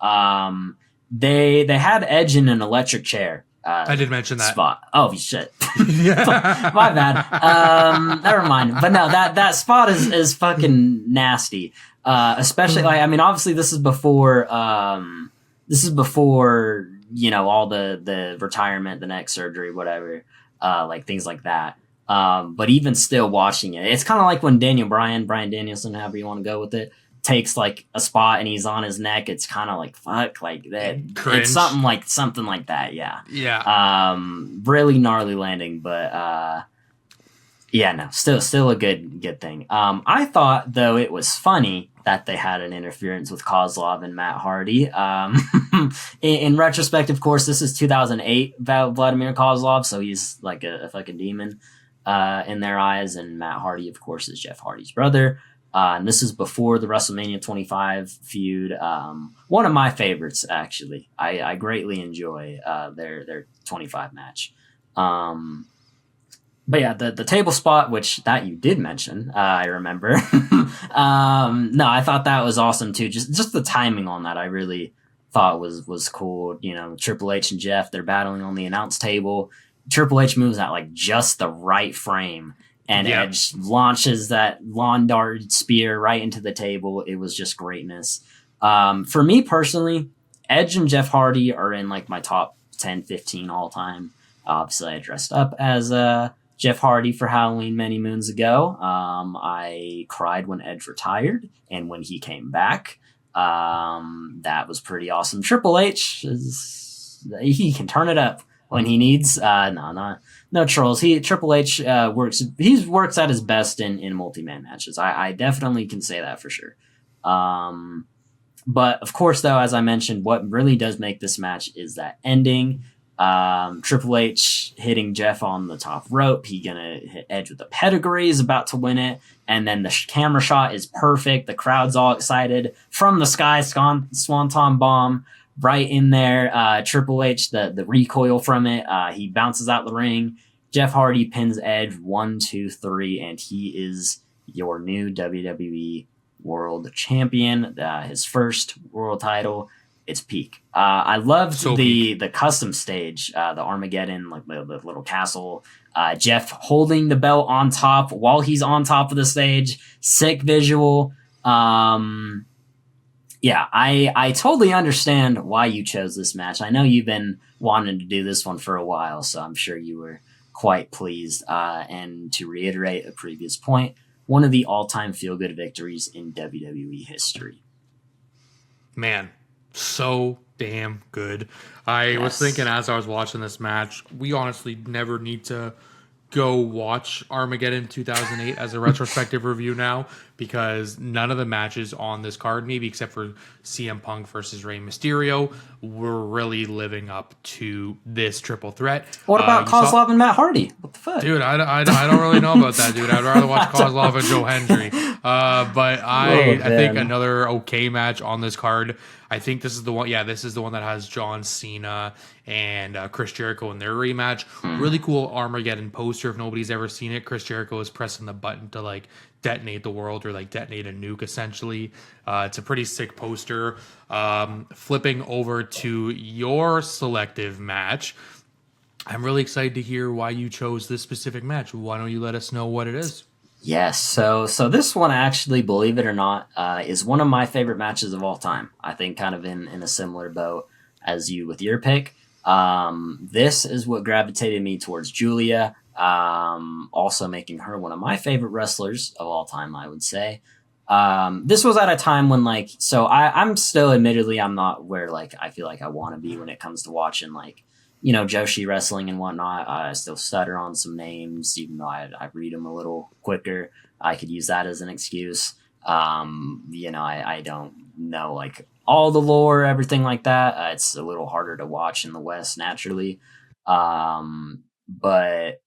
They had Edge in an electric chair. I did mention that spot. Oh shit! Yeah. My bad. Never mind. But no, that spot is fucking nasty. Especially obviously this is before. All the retirement, the neck surgery, whatever, things like that. But even still watching it, it's kind of like when Brian Danielson, however you want to go with it, takes a spot and he's on his neck. It's kind of fuck, that. Cringe. It's something like that. Yeah. Yeah. Really gnarly landing, but yeah, no, still a good thing. I thought though it was funny that they had an interference with Kozlov and Matt Hardy. In retrospect, of course, this is 2008 Vladimir Kozlov, so he's like a fucking demon in their eyes, and Matt Hardy, of course, is Jeff Hardy's brother. And this is before the WrestleMania 25 feud. One of my favorites, actually. I greatly enjoy their 25 match. But yeah, the table spot, which that you did mention, I remember. No, I thought that was awesome too. Just the timing on that, I really thought was cool. Triple H and Jeff, they're battling on the announce table. Triple H moves at just the right frame, and Yep. Edge launches that lawn dart spear right into the table. It was just greatness. For me personally, Edge and Jeff Hardy are in my top 10, 15 all time. Obviously, I dressed up as Jeff Hardy for Halloween many moons ago. I cried when Edge retired and when he came back. That was pretty awesome. Triple H he can turn it up when he needs. No trolls. Triple H works at his best in multi-man matches. I definitely can say that for sure. But of course, though, as I mentioned, what really does make this match is that ending. Triple H hitting Jeff on the top rope. He gonna hit Edge with the pedigree, is about to win it, and then the camera shot is perfect. The crowd's all excited. From the sky, Swanton bomb right in there. Triple H, the recoil from it, he bounces out the ring. Jeff Hardy pins Edge 1, 2, 3, and he is your new WWE World Champion. His first world title. It's peak. I loved the custom stage, the Armageddon, the little castle. Jeff holding the belt on top while he's on top of the stage. Sick visual. Yeah, I totally understand why you chose this match. I know you've been wanting to do this one for a while, so I'm sure you were quite pleased. And to reiterate a previous point, one of the all-time feel-good victories in WWE history. Man. So damn good. I was thinking as I was watching this match, we honestly never need to go watch Armageddon 2008 as a retrospective review now, because none of the matches on this card, maybe except for CM Punk versus Rey Mysterio, were really living up to this triple threat. What about Kozlov and Matt Hardy? What the fuck? Dude, I don't really know about that, dude. I'd rather watch Kozlov and Joe Hendry. But I think another okay match on this card. I think this is the one. Yeah, this is the one that has John Cena and Chris Jericho in their rematch. Really cool Armageddon poster. If nobody's ever seen it, Chris Jericho is pressing the button to detonate the world, or detonate a nuke essentially. It's a pretty sick poster. Flipping over to your selective match, I'm really excited to hear why you chose this specific match. Why don't you let us know what it is? Yes, so this one actually, believe it or not, is one of my favorite matches of all time. I think kind of in a similar boat as you with your pick. This is what gravitated me towards Giulia. Also making her one of my favorite wrestlers of all time, I would say. This was at a time when like, so I'm still, admittedly, I'm not where like I feel like I want to be when it comes to watching like, Joshi wrestling and whatnot. I still stutter on some names, even though I read them a little quicker. I could use that as an excuse. I don't know like all the lore, everything like that. It's a little harder to watch in the West naturally. But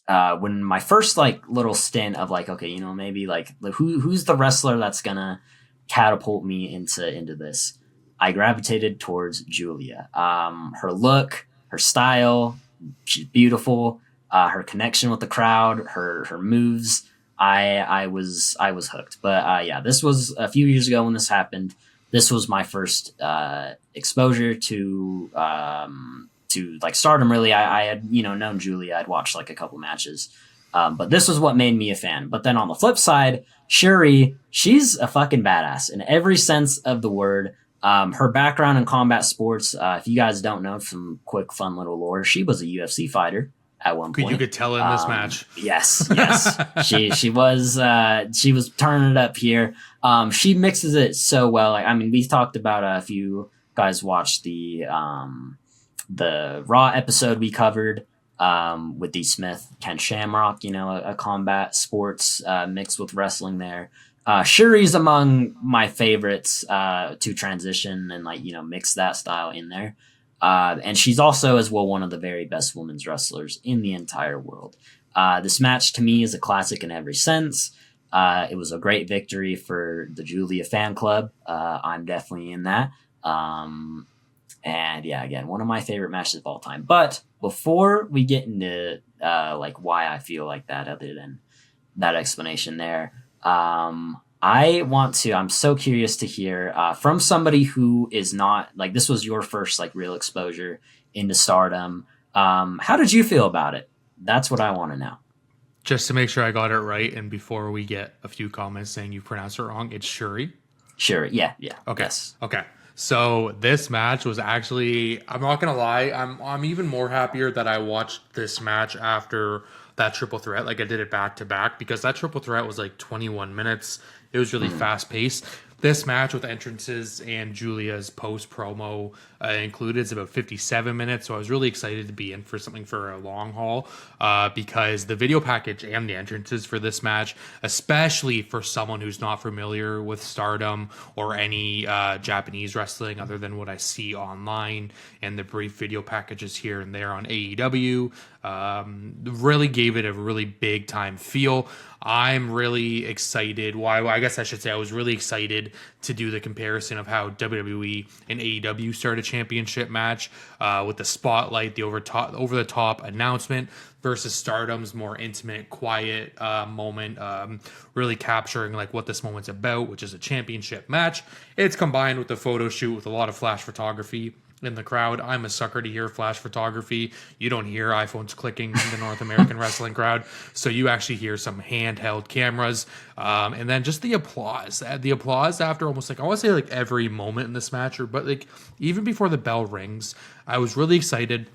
when my first like little stint of like, okay, maybe like who's the wrestler that's gonna catapult me into this, I gravitated towards Giulia. Her look, her style, she's beautiful. Her connection with the crowd, her moves. I was hooked. But yeah, this was a few years ago when this happened. This was my first exposure to like Stardom. Really, I had known Giulia. I'd watched like a couple matches, but this was what made me a fan. But then on the flip side, Syuri, she's a fucking badass in every sense of the word. Her background in combat sports, if you guys don't know, some quick fun little lore, she was a UFC fighter at one point. You could tell in this match. Yes. she was turning it up here. She mixes it so well. Like, I mean, we talked about if you guys watched the Raw episode we covered with D. Smith, Ken Shamrock, a combat sports mixed with wrestling there. Syuri's among my favorites to transition and like, mix that style in there. And she's also as well one of the very best women's wrestlers in the entire world. This match to me is a classic in every sense. It was a great victory for the Giulia fan club. I'm definitely in that. And yeah, again, one of my favorite matches of all time. But before we get into like why I feel like that, other than that explanation there, I'm so curious to hear from somebody who is not like, this was your first like real exposure into Stardom. How did you feel about it? That's what I want to know. Just to make sure I got it right, and before we get a few comments saying you pronounced it wrong, it's Syuri. Syuri, yeah. Okay. Yes. Okay. So this match was actually, I'm not gonna lie, I'm even more happier that I watched this match after that triple threat. Like I did it back to back, because that triple threat was like 21 minutes. It was really fast paced. This match with entrances and Giulia's post promo included is about 57 minutes. So I was really excited to be in for something for a long haul because the video package and the entrances for this match, especially for someone who's not familiar with Stardom or any Japanese wrestling other than what I see online and the brief video packages here and there on AEW, really gave it a really big time feel. I'm really excited. Well, I guess I should say I was really excited to do the comparison of how WWE and AEW started a championship match with the spotlight, the over the top announcement versus Stardom's more intimate, quiet moment, really capturing like what this moment's about, which is a championship match. It's combined with the photo shoot with a lot of flash photography in the crowd. I'm a sucker to hear flash photography. You don't hear iPhones clicking in the North American wrestling crowd, so you actually hear some handheld cameras. And then just the applause. The applause after almost like, I want to say like every moment in this match, but like even before the bell rings, I was really excited.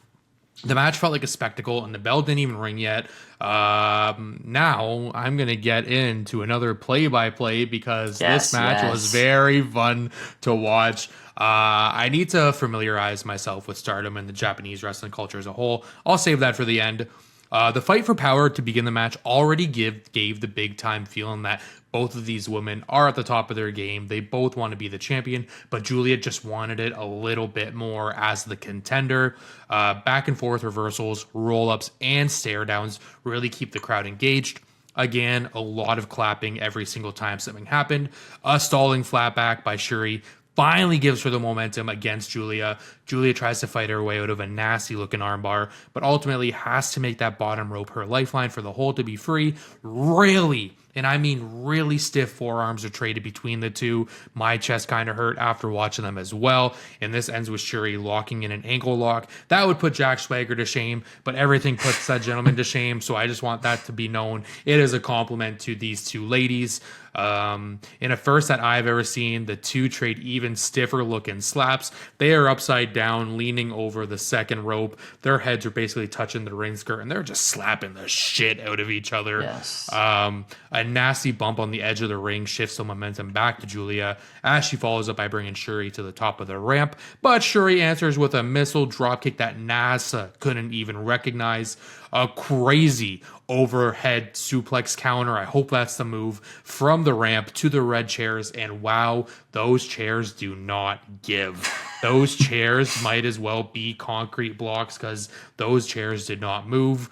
The match felt like a spectacle, and the bell didn't even ring yet. Now I'm going to get into another play-by-play because this match was very fun to watch. I need to familiarize myself with Stardom and the Japanese wrestling culture as a whole. I'll save that for the end. The fight for power to begin the match already gave the big time feeling that both of these women are at the top of their game. They both want to be the champion, but Giulia just wanted it a little bit more as the contender. Back and forth reversals, roll-ups, and stare-downs really keep the crowd engaged. Again, a lot of clapping every single time something happened. A stalling flatback by Syuri finally gives her the momentum against Giulia. Giulia tries to fight her way out of a nasty looking armbar, but ultimately has to make that bottom rope her lifeline for the hold to be free. Really And I mean really stiff forearms are traded between the two. My chest kind of hurt after watching them as well. And this ends with Syuri locking in an ankle lock. That would put Jack Swagger to shame, but everything puts that gentleman to shame. So I just want that to be known. It is a compliment to these two ladies. In a first that I've ever seen, the two trade even stiffer looking slaps. They are upside down, leaning over the second rope. Their heads are basically touching the ring skirt, and they're just slapping the shit out of each other. Yes. A nasty bump on the edge of the ring shifts the momentum back to Giulia as she follows up by bringing Syuri to the top of the ramp. But Syuri answers with a missile dropkick that NASA couldn't even recognize. A crazy overhead suplex counter. I hope that's the move from the ramp to the red chairs. And wow, those chairs do not give. Those chairs might as well be concrete blocks because those chairs did not move.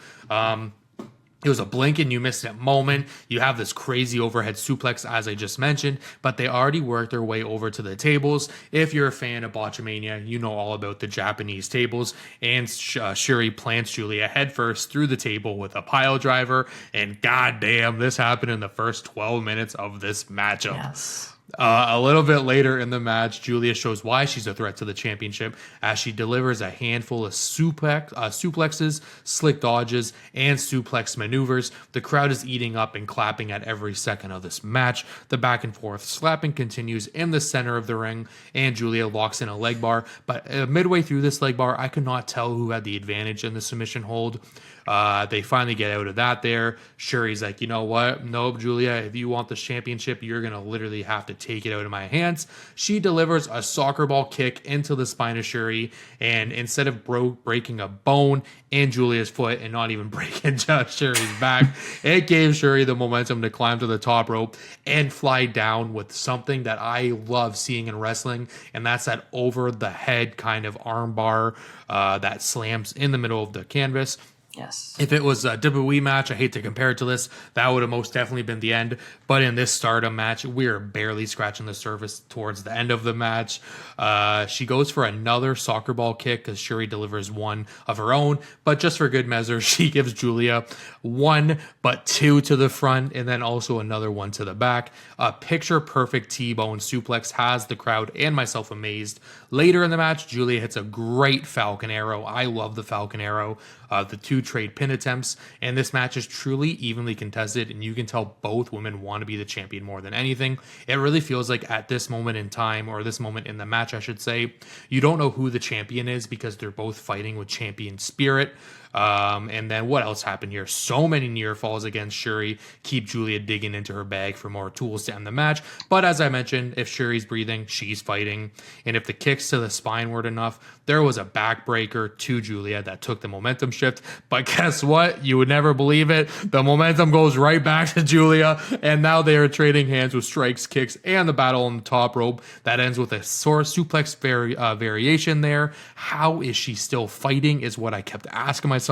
It was a blink and you missed it moment. You have this crazy overhead suplex, as I just mentioned, but they already worked their way over to the tables. If you're a fan of Botchamania, you know all about the Japanese tables. And Syuri plants Giulia headfirst through the table with a pile driver. And goddamn, this happened in the first 12 minutes of this matchup. Yes. A little bit later in the match, Giulia shows why she's a threat to the championship as she delivers a handful of suplexes, slick dodges, and suplex maneuvers. The crowd is eating up and clapping at every second of this match. The back and forth slapping continues in the center of the ring, and Giulia locks in a leg bar. But midway through this leg bar, I could not tell who had the advantage in the submission hold. They finally get out of that there. Syuri's like, you know what? Nope, Giulia, if you want this championship, you're going to literally have to take it out of my hands. She delivers a soccer ball kick into the spine of Syuri, and instead of breaking a bone in Giulia's foot and not even breaking Syuri's back, it gave Syuri the momentum to climb to the top rope and fly down with something that I love seeing in wrestling, and that's that over-the-head kind of arm bar that slams in the middle of the canvas. Yes. If it was a WWE match, I hate to compare it to this, that would have most definitely been the end. But in this Stardom match, we're barely scratching the surface towards the end of the match. She goes for another soccer ball kick because Syuri delivers one of her own. But just for good measure, she gives Giulia one, but two to the front, and then also another one to the back. A picture-perfect T-bone suplex has the crowd and myself amazed. Later in the match, Giulia hits a great Falcon Arrow. I love the Falcon Arrow. The two trade pin attempts, and this match is truly evenly contested, and you can tell both women want to be the champion more than anything. It really feels like at this moment in time, or this moment in the match, I should say, you don't know who the champion is because they're both fighting with champion spirit. And then what else happened here? So many near falls against Syuri keep Giulia digging into her bag for more tools to end the match. But as I mentioned, if Syuri's breathing, she's fighting. And if the kicks to the spine weren't enough, there was a backbreaker to Giulia that took the momentum shift. But guess what? You would never believe it. The momentum goes right back to Giulia. And now they are trading hands with strikes, kicks, and the battle on the top rope. That ends with a suplex variation there. How is she still fighting is what I kept asking myself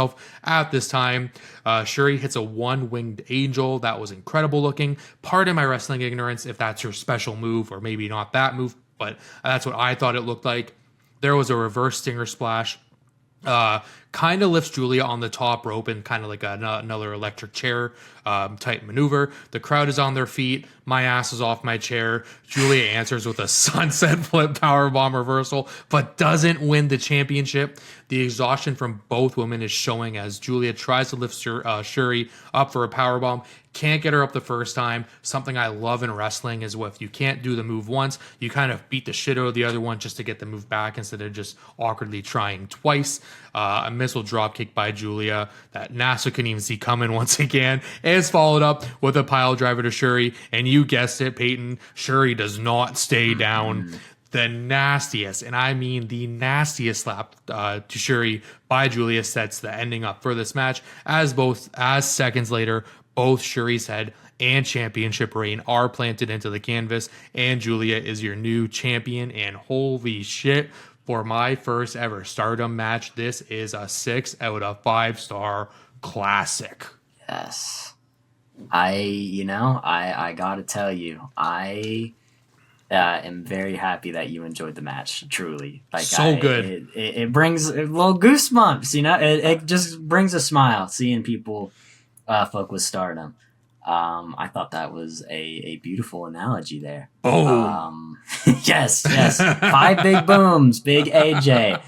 at this time. Syuri hits a one-winged angel. That was incredible looking. Pardon my wrestling ignorance if that's her special move, or maybe not that move, but that's what I thought it looked like. There was a reverse stinger splash. Kind of lifts Giulia on the top rope and kind of like another electric chair type maneuver. The crowd is on their feet. My ass is off my chair. Giulia answers with a sunset flip powerbomb reversal, but doesn't win the championship. The exhaustion from both women is showing as Giulia tries to lift Syuri up for a powerbomb. Can't get her up the first time. Something I love in wrestling is if you can't do the move once, you kind of beat the shit out of the other one just to get the move back instead of just awkwardly trying twice. A missile dropkick by Giulia that NASA couldn't even see coming once again is followed up with a pile driver to Syuri. And you guessed it, Peyton, Syuri does not stay down. The nastiest, and I mean the nastiest slap to Syuri by Giulia sets the ending up for this match, as seconds later, both Syuri's head and championship reign are planted into the canvas, and Giulia is your new champion, and holy shit, for my first ever Stardom match, this is a 6 out of 5 star classic. Yes. I gotta tell you, I am very happy that you enjoyed the match. Truly, Good. It brings a little goosebumps. It just brings a smile seeing people fuck with Stardom. I thought that was a beautiful analogy there. Boom. Yes, 5 big booms, big AJ.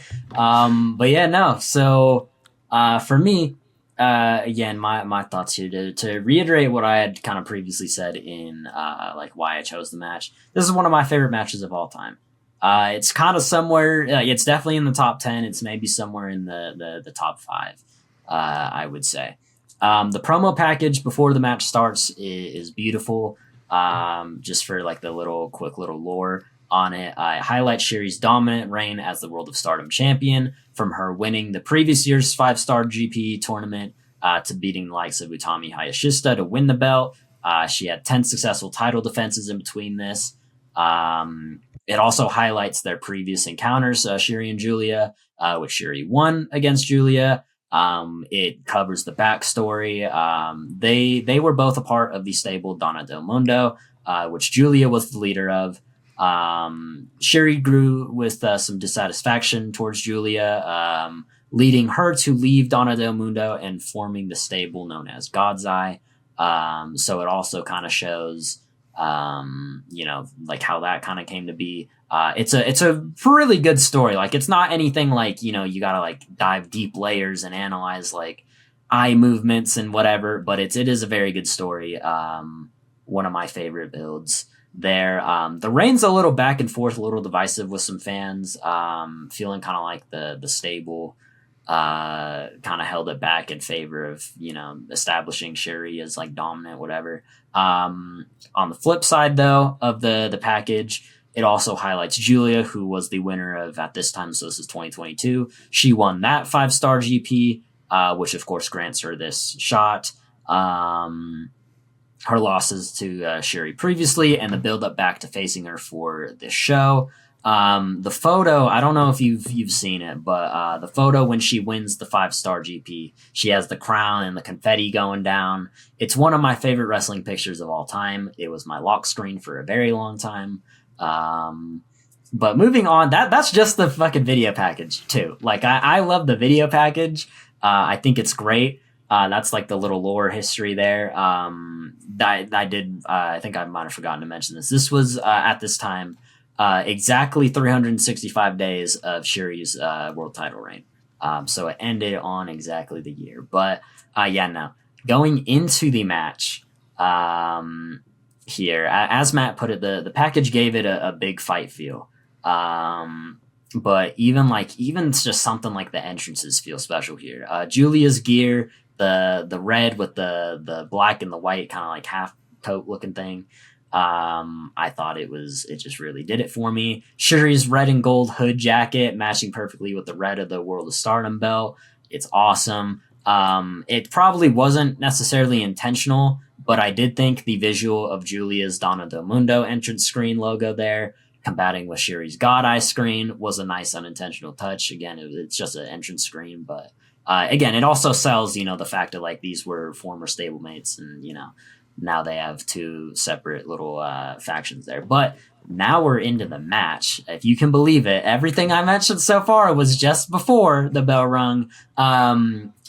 But yeah, no. So for me, again, my thoughts here to reiterate what I had kind of previously said in like why I chose the match. This is one of my favorite matches of all time. It's kind of somewhere. It's definitely in the top 10. It's maybe somewhere in the top 5. I would say. The promo package before the match starts is beautiful. Just for like the quick little lore on it, I highlight Syuri's dominant reign as the World of Stardom champion, from her winning the previous year's 5-star GP tournament to beating the likes of Utami Hayashishita to win the belt. She had 10 successful title defenses in between this. It also highlights their previous encounters, Syuri and Giulia, which Syuri won against Giulia. It covers the backstory. They were both a part of the stable Donna Del Mundo, which Giulia was the leader of. Syuri grew with some dissatisfaction towards Giulia, leading her to leave Donna Del Mundo and forming the stable known as God's Eye. So it also kind of shows, like how that kind of came to be. It's a really good story. Like, it's not anything like, you gotta like dive deep layers and analyze like eye movements and whatever, but it is a very good story. One of my favorite builds there. The reign's a little back and forth, a little divisive with some fans, feeling kind of like the stable kind of held it back in favor of, establishing Syuri as like dominant, whatever. On the flip side though of the package, it also highlights Giulia, who was the winner of, at this time, so this is 2022. She won that 5-star GP, which of course grants her this shot. Her losses to Syuri previously, and the build up back to facing her for this show. The photo, I don't know if you've seen it, but the photo when she wins the 5-star GP, she has the crown and the confetti going down. It's one of my favorite wrestling pictures of all time. It was my lock screen for a very long time. But moving on, that's just the fucking video package too. Like, I love the video package. I think it's great. That's like the little lore history there. I think I might have forgotten to mention this. This was at this time exactly 365 days of Syuri's world title reign. So it ended on exactly the year. But going into the match, here, as Matt put it, the package gave it a big fight feel. But even just something like the entrances feel special here. Giulia's gear, the red with the black and the white kind of like half coat looking thing. I thought it just really did it for me. Syuri's red and gold hood jacket matching perfectly with the red of the World of Stardom belt. It's awesome. It probably wasn't necessarily intentional, but I did think the visual of Giulia's Donna Del Mundo entrance screen logo there, combating with Syuri's God Eye screen, was a nice unintentional touch. Again, it's just an entrance screen, but again, it also sells, the fact that like these were former stablemates, and now they have 2 separate little factions there. But now we're into the match. If you can believe it, everything I mentioned so far was just before the bell rung.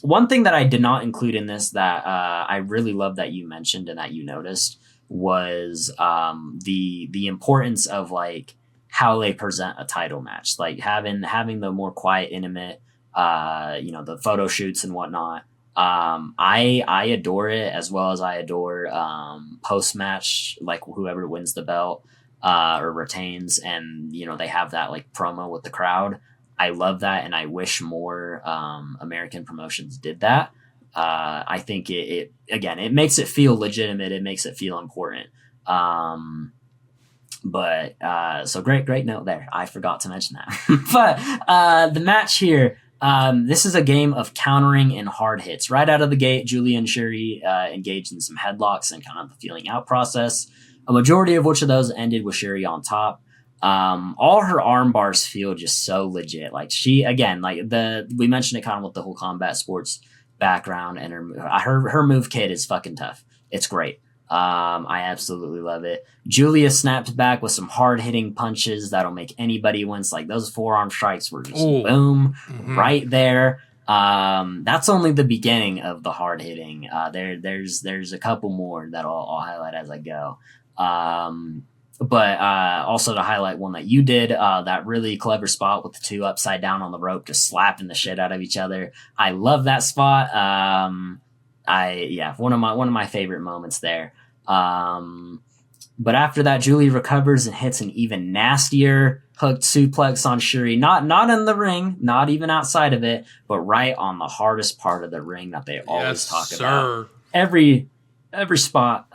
One thing that I did not include in this that I really love that you mentioned and that you noticed was the importance of like how they present a title match, like having the more quiet, intimate, the photo shoots and whatnot. I adore it, as well as I adore post match, like whoever wins the belt or retains, and they have that like promo with the crowd. I love that, and I wish more American promotions did that. I think it makes it feel legitimate. It makes it feel important. So great note there. I forgot to mention that. But the match here, this is a game of countering and hard hits. Right out of the gate, Giulia and Syuri engaged in some headlocks and kind of the feeling out process, a majority of which of those ended with Syuri on top. All her arm bars feel just so legit. Like she, again, we mentioned it kind of with the whole combat sports background, and her move kit is fucking tough. It's great. I absolutely love it. Giulia snaps back with some hard hitting punches that'll make anybody wince. Like those forearm strikes were just boom right there. That's only the beginning of the hard hitting. There's a couple more that I'll highlight as I go. But also to highlight one that you did, that really clever spot with the two upside down on the rope, just slapping the shit out of each other. I love that spot. One of my favorite moments there. But after that, Giulia recovers and hits an even nastier hooked suplex on Syuri. Not in the ring, not even outside of it, but right on the hardest part of the ring that they always talk about. Every spot.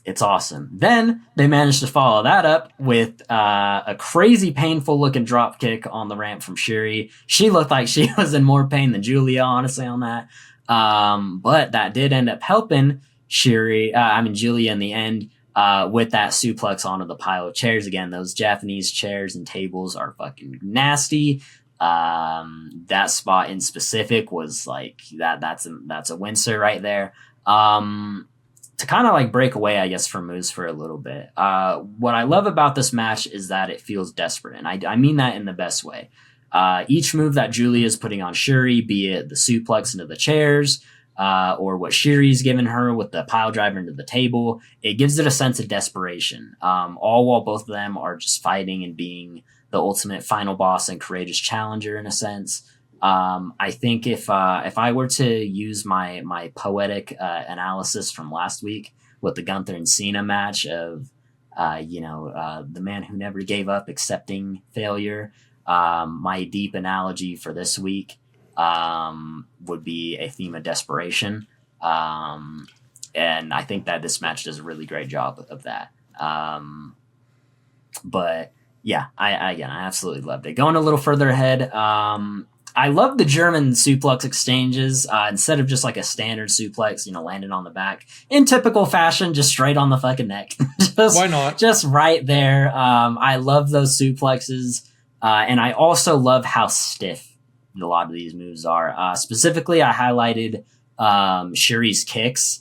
It's awesome. Then they managed to follow that up with a crazy painful looking drop kick on the ramp from Syuri. She looked like she was in more pain than Giulia, honestly, on that. But that did end up helping Giulia in the end. With that suplex onto the pile of chairs again. Those Japanese chairs and tables are fucking nasty. That spot in specific was like that's a wincer right there. To kind of like break away, I guess, from moves for a little bit. What I love about this match is that it feels desperate, and I mean that in the best way. Each move that Giulia is putting on Syuri, be it the suplex into the chairs, or what Shuri's given her with the pile driver into the table, it gives it a sense of desperation. All while both of them are just fighting and being the ultimate final boss and courageous challenger in a sense. I think if I were to use my poetic analysis from last week with the Gunther and Cena match of the man who never gave up accepting failure, my deep analogy for this week would be a theme of desperation. And I think that this match does a really great job of that. But yeah, I absolutely loved it. Going a little further ahead, I love the German suplex exchanges. Instead of just like a standard suplex, landing on the back in typical fashion, just straight on the fucking neck. Why not? Just right there. I love those suplexes. And I also love how stiff a lot of these moves are. Specifically, I highlighted Shuri's kicks.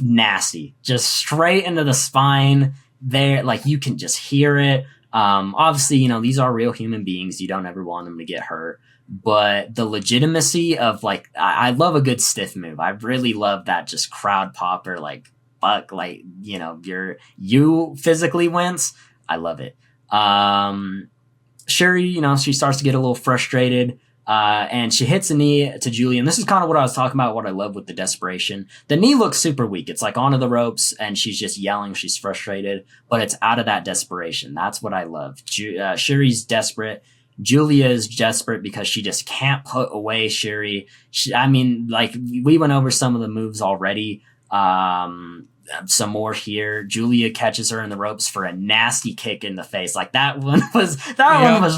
Nasty. Just straight into the spine there. Like, you can just hear it. Obviously, these are real human beings. You don't ever want them to get hurt. But the legitimacy of, like, I love a good stiff move. I really love that just crowd popper, like, fuck, like, you physically wince. I love it. Syuri, she starts to get a little frustrated. And she hits a knee to Giulia. And this is kind of what I was talking about, what I love with the desperation. The knee looks super weak. It's like onto the ropes, and she's just yelling. She's frustrated, but it's out of that desperation. That's what I love. Shuri's desperate. Giulia is desperate because she just can't put away Syuri. We went over some of the moves already. Some more here. Giulia catches her in the ropes for a nasty kick in the face. Like, that one was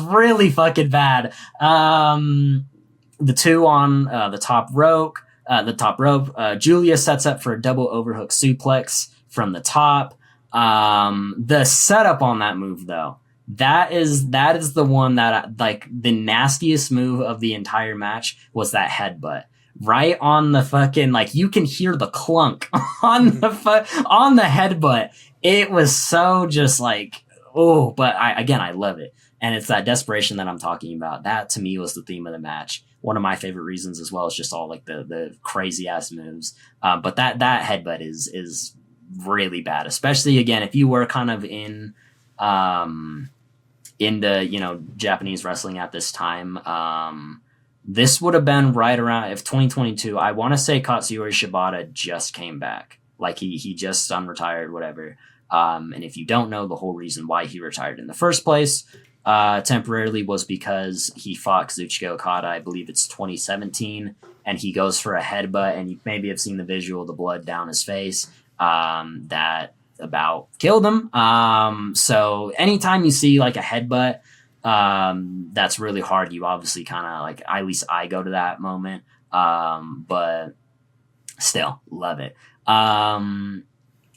really fucking bad. The two on the top rope. Giulia sets up for a double overhook suplex from the top. The setup on that move, though, that is the one that, like, the nastiest move of the entire match was that headbutt. Right on the fucking, like, you can hear the clunk on the headbutt. It was so just like, oh, but I love it. And it's that desperation that I'm talking about. That to me was the theme of the match. One of my favorite reasons as well is just all like the crazy ass moves. But that headbutt is really bad, especially again, if you were kind of into, Japanese wrestling at this time. This would have been right around, if 2022, I want to say Katsuyori Shibata just came back. Like, he just unretired, whatever. And if you don't know, the whole reason why he retired in the first place temporarily was because he fought Kazuchika Okada, I believe it's 2017, and he goes for a headbutt, and you maybe have seen the visual of the blood down his face that about killed him. So anytime you see like a headbutt, that's really hard. You obviously kind of like, at least I go to that moment. But still love it.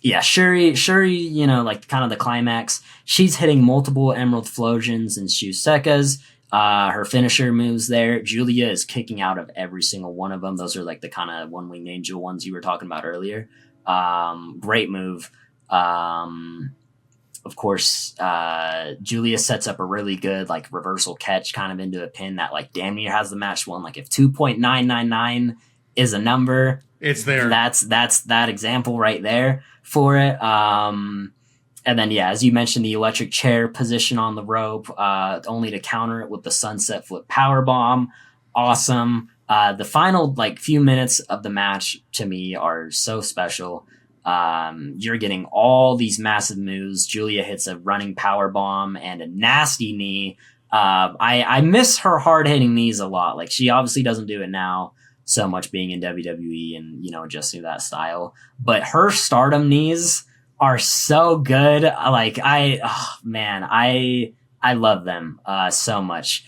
Syuri, like kind of the climax, she's hitting multiple Emerald Flosions and Shusekas. Her finisher moves there. Giulia is kicking out of every single one of them. Those are like the kind of one-winged angel ones you were talking about earlier. Great move. of course, Giulia sets up a really good like reversal catch kind of into a pin that like damn near has the match won. Like if 2.999 is a number, it's there. That's that example right there for it. And then, yeah, as you mentioned, the electric chair position on the rope, only to counter it with the sunset flip power bomb. Awesome. The final like few minutes of the match to me are so special. You're getting all these massive moves. Giulia hits a running power bomb and a nasty knee. I miss her hard hitting knees a lot. Like she obviously doesn't do it now so much being in WWE and adjusting to that style. But her Stardom knees are so good. Like I love them so much.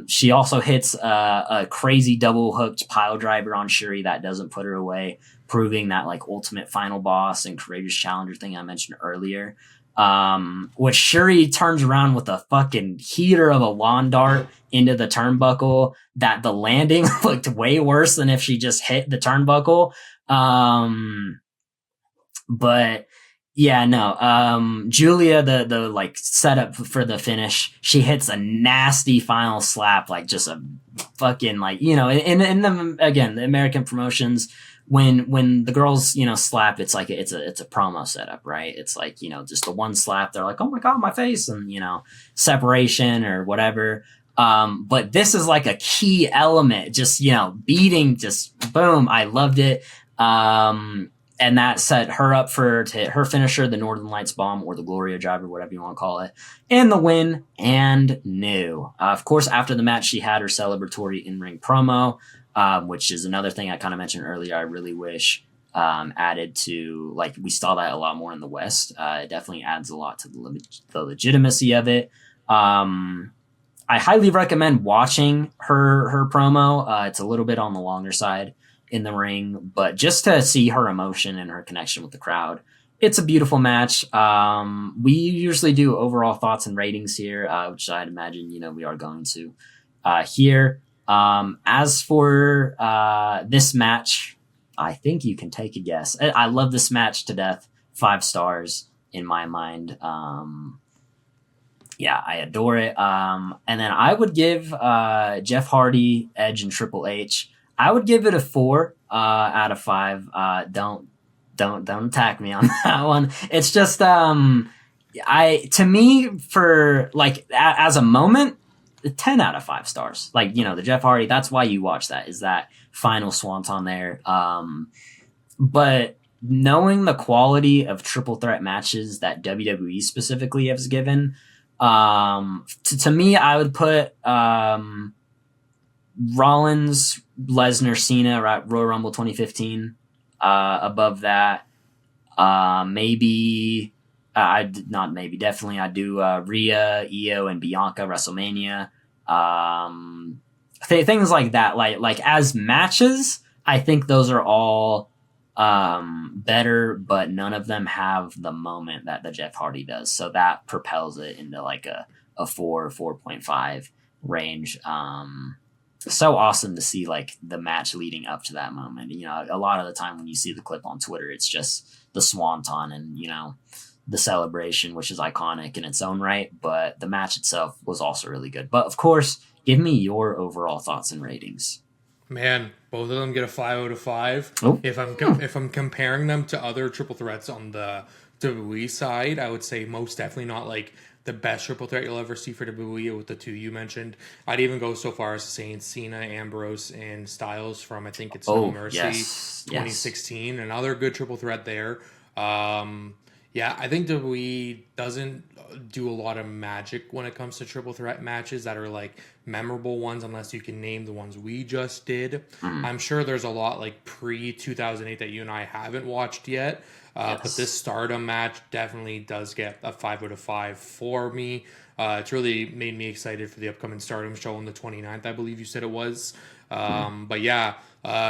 She also hits a crazy double hooked pile driver on Syuri that doesn't put her away, proving that like ultimate final boss and courageous challenger thing I mentioned earlier. Which Syuri turns around with a fucking heater of a lawn dart into the turnbuckle that the landing looked way worse than if she just hit the turnbuckle. But yeah, no. Giulia, the like setup for the finish, she hits a nasty final slap, like just a fucking like, in the, again, the American promotions, when the girls, slap, it's like, it's a promo setup, right? It's like, just the one slap, they're like, oh my God, my face, and, separation or whatever. But this is like a key element, just, beating, just boom. I loved it. And that set her up to hit her finisher, the Northern Lights bomb or the Gloria driver, whatever you want to call it, and the win and new. Of course, after the match, she had her celebratory in-ring promo, which is another thing I kind of mentioned earlier. I really wish added to, like, we saw that a lot more in the West. It definitely adds a lot to the legitimacy of it. I highly recommend watching her promo. It's a little bit on the longer side in the ring, but just to see her emotion and her connection with the crowd, it's a beautiful match. We usually do overall thoughts and ratings here, which I'd imagine we are going to here. As for this match, I think you can take a guess. I love this match to death. 5 stars in my mind. Yeah, I adore it. And then I would give Jeff Hardy, Edge, and Triple H, I would give it a 4 out of 5. Don't attack me on that one. It's just to me, for like as a moment, 10 out of 5 stars. Like, the Jeff Hardy, that's why you watch that, is that final swanton there. But knowing the quality of triple threat matches that WWE specifically has given, to me, I would put Rollins, Lesnar, Cena at Royal Rumble 2015 above that. Definitely I'd do Rhea, Io, and Bianca WrestleMania. Things like that. Like as matches, I think those are all better, but none of them have the moment that the Jeff Hardy does. So that propels it into like a 4.5 range. So awesome to see like the match leading up to that moment. A lot of the time when you see the clip on Twitter, it's just the swanton and the celebration, which is iconic in its own right, but the match itself was also really good. But of course, give me your overall thoughts and ratings. Man, both of them get a 5 out of 5. Oh. If I'm comparing them to other triple threats on the WWE side, I would say most definitely not like the best triple threat you'll ever see for WWE with the 2 you mentioned. I'd even go so far as saying Cena, Ambrose, and Styles from, I think it's No Mercy 2016. Yes. Another good triple threat there. Yeah, I think WWE doesn't do a lot of magic when it comes to triple threat matches that are like memorable ones, unless you can name the ones we just did. I'm sure there's a lot like pre-2008 that you and I haven't watched yet. Yes. But this Stardom match definitely does get a 5 out of 5 for me. It's really made me excited for the upcoming Stardom show on the 29th, I believe you said it was. But yeah,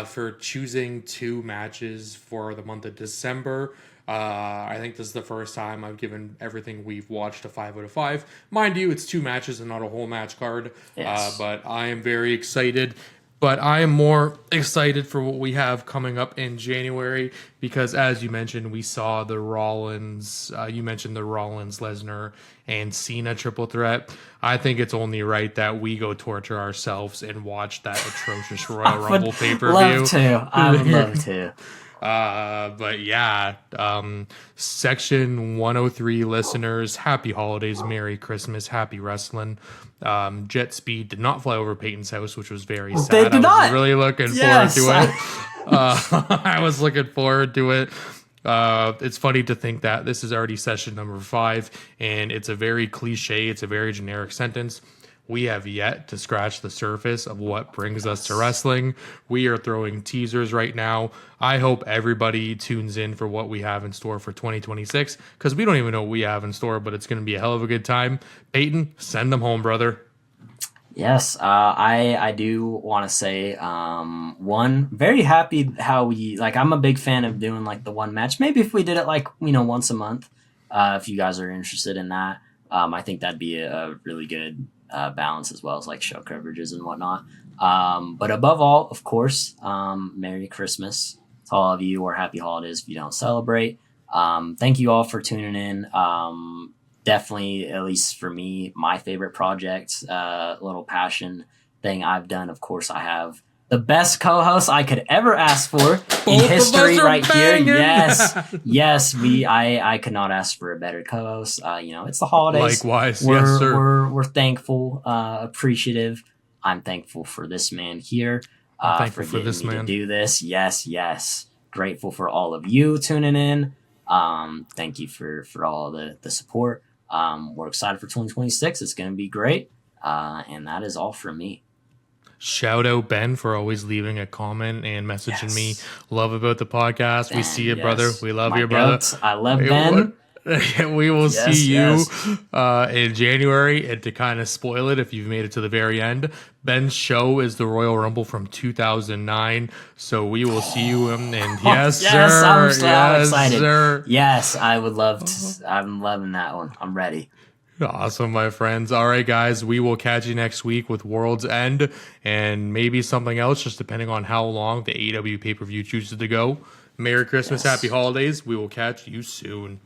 for choosing 2 matches for the month of December, I think this is the first time I've given everything we've watched a 5 out of 5. Mind you, it's 2 matches and not a whole match card. Yes. But I am very excited. But I am more excited for what we have coming up in January because, as you mentioned, we saw the Rollins. You mentioned the Rollins, Lesnar, and Cena triple threat. I think it's only right that we go torture ourselves and watch that atrocious Royal Rumble pay per view. I would love to. But yeah, section 103 listeners, happy holidays, Merry Christmas, happy wrestling. Jet Speed did not fly over Peyton's house, which was very sad. They did I was not. really looking forward to it. I was looking forward to it. It's funny to think that this is already session number 5, and it's a very cliche, it's a very generic sentence. We have yet to scratch the surface of what brings us to wrestling. We are throwing teasers right now. I hope everybody tunes in for what we have in store for 2026, because we don't even know what we have in store, but it's going to be a hell of a good time. Peyton, send them home, brother. Yes, I do want to say, one, very happy how we, like, I'm a big fan of doing, like, the one match. Maybe if we did it, like, once a month, if you guys are interested in that, I think that'd be a really good balance, as well as, like, show coverages and whatnot. But above all, of course, Merry Christmas to all of you, or Happy Holidays if you don't celebrate. Thank you all for tuning in. Definitely, at least for me, my favorite project, little passion thing I've done. Of course, I have the best co-host I could ever ask for in history right here. Yes, I could not ask for a better co-host. It's the holidays. Likewise, yes, sir. We're thankful, appreciative. I'm thankful for this man here. Thankful for for this man to do this. Yes. Grateful for all of you tuning in. Thank you for all the support. We're excited for 2026. It's going to be great. And that is all from me. Shout out Ben for always leaving a comment and messaging me love about the podcast. Ben, we see you, brother. We love you, brother. I love Ben. We will see you in January. And to kind of spoil it, if you've made it to the very end, Ben's show is the Royal Rumble from 2009. So we will see you. And yes, sir. I'm excited. Sir. Yes, I would love to. I'm loving that one. I'm ready. Awesome, my friends. All right, guys, we will catch you next week with World's End and maybe something else, just depending on how long the AEW pay-per-view chooses to go. Merry Christmas, Happy Holidays. We will catch you soon.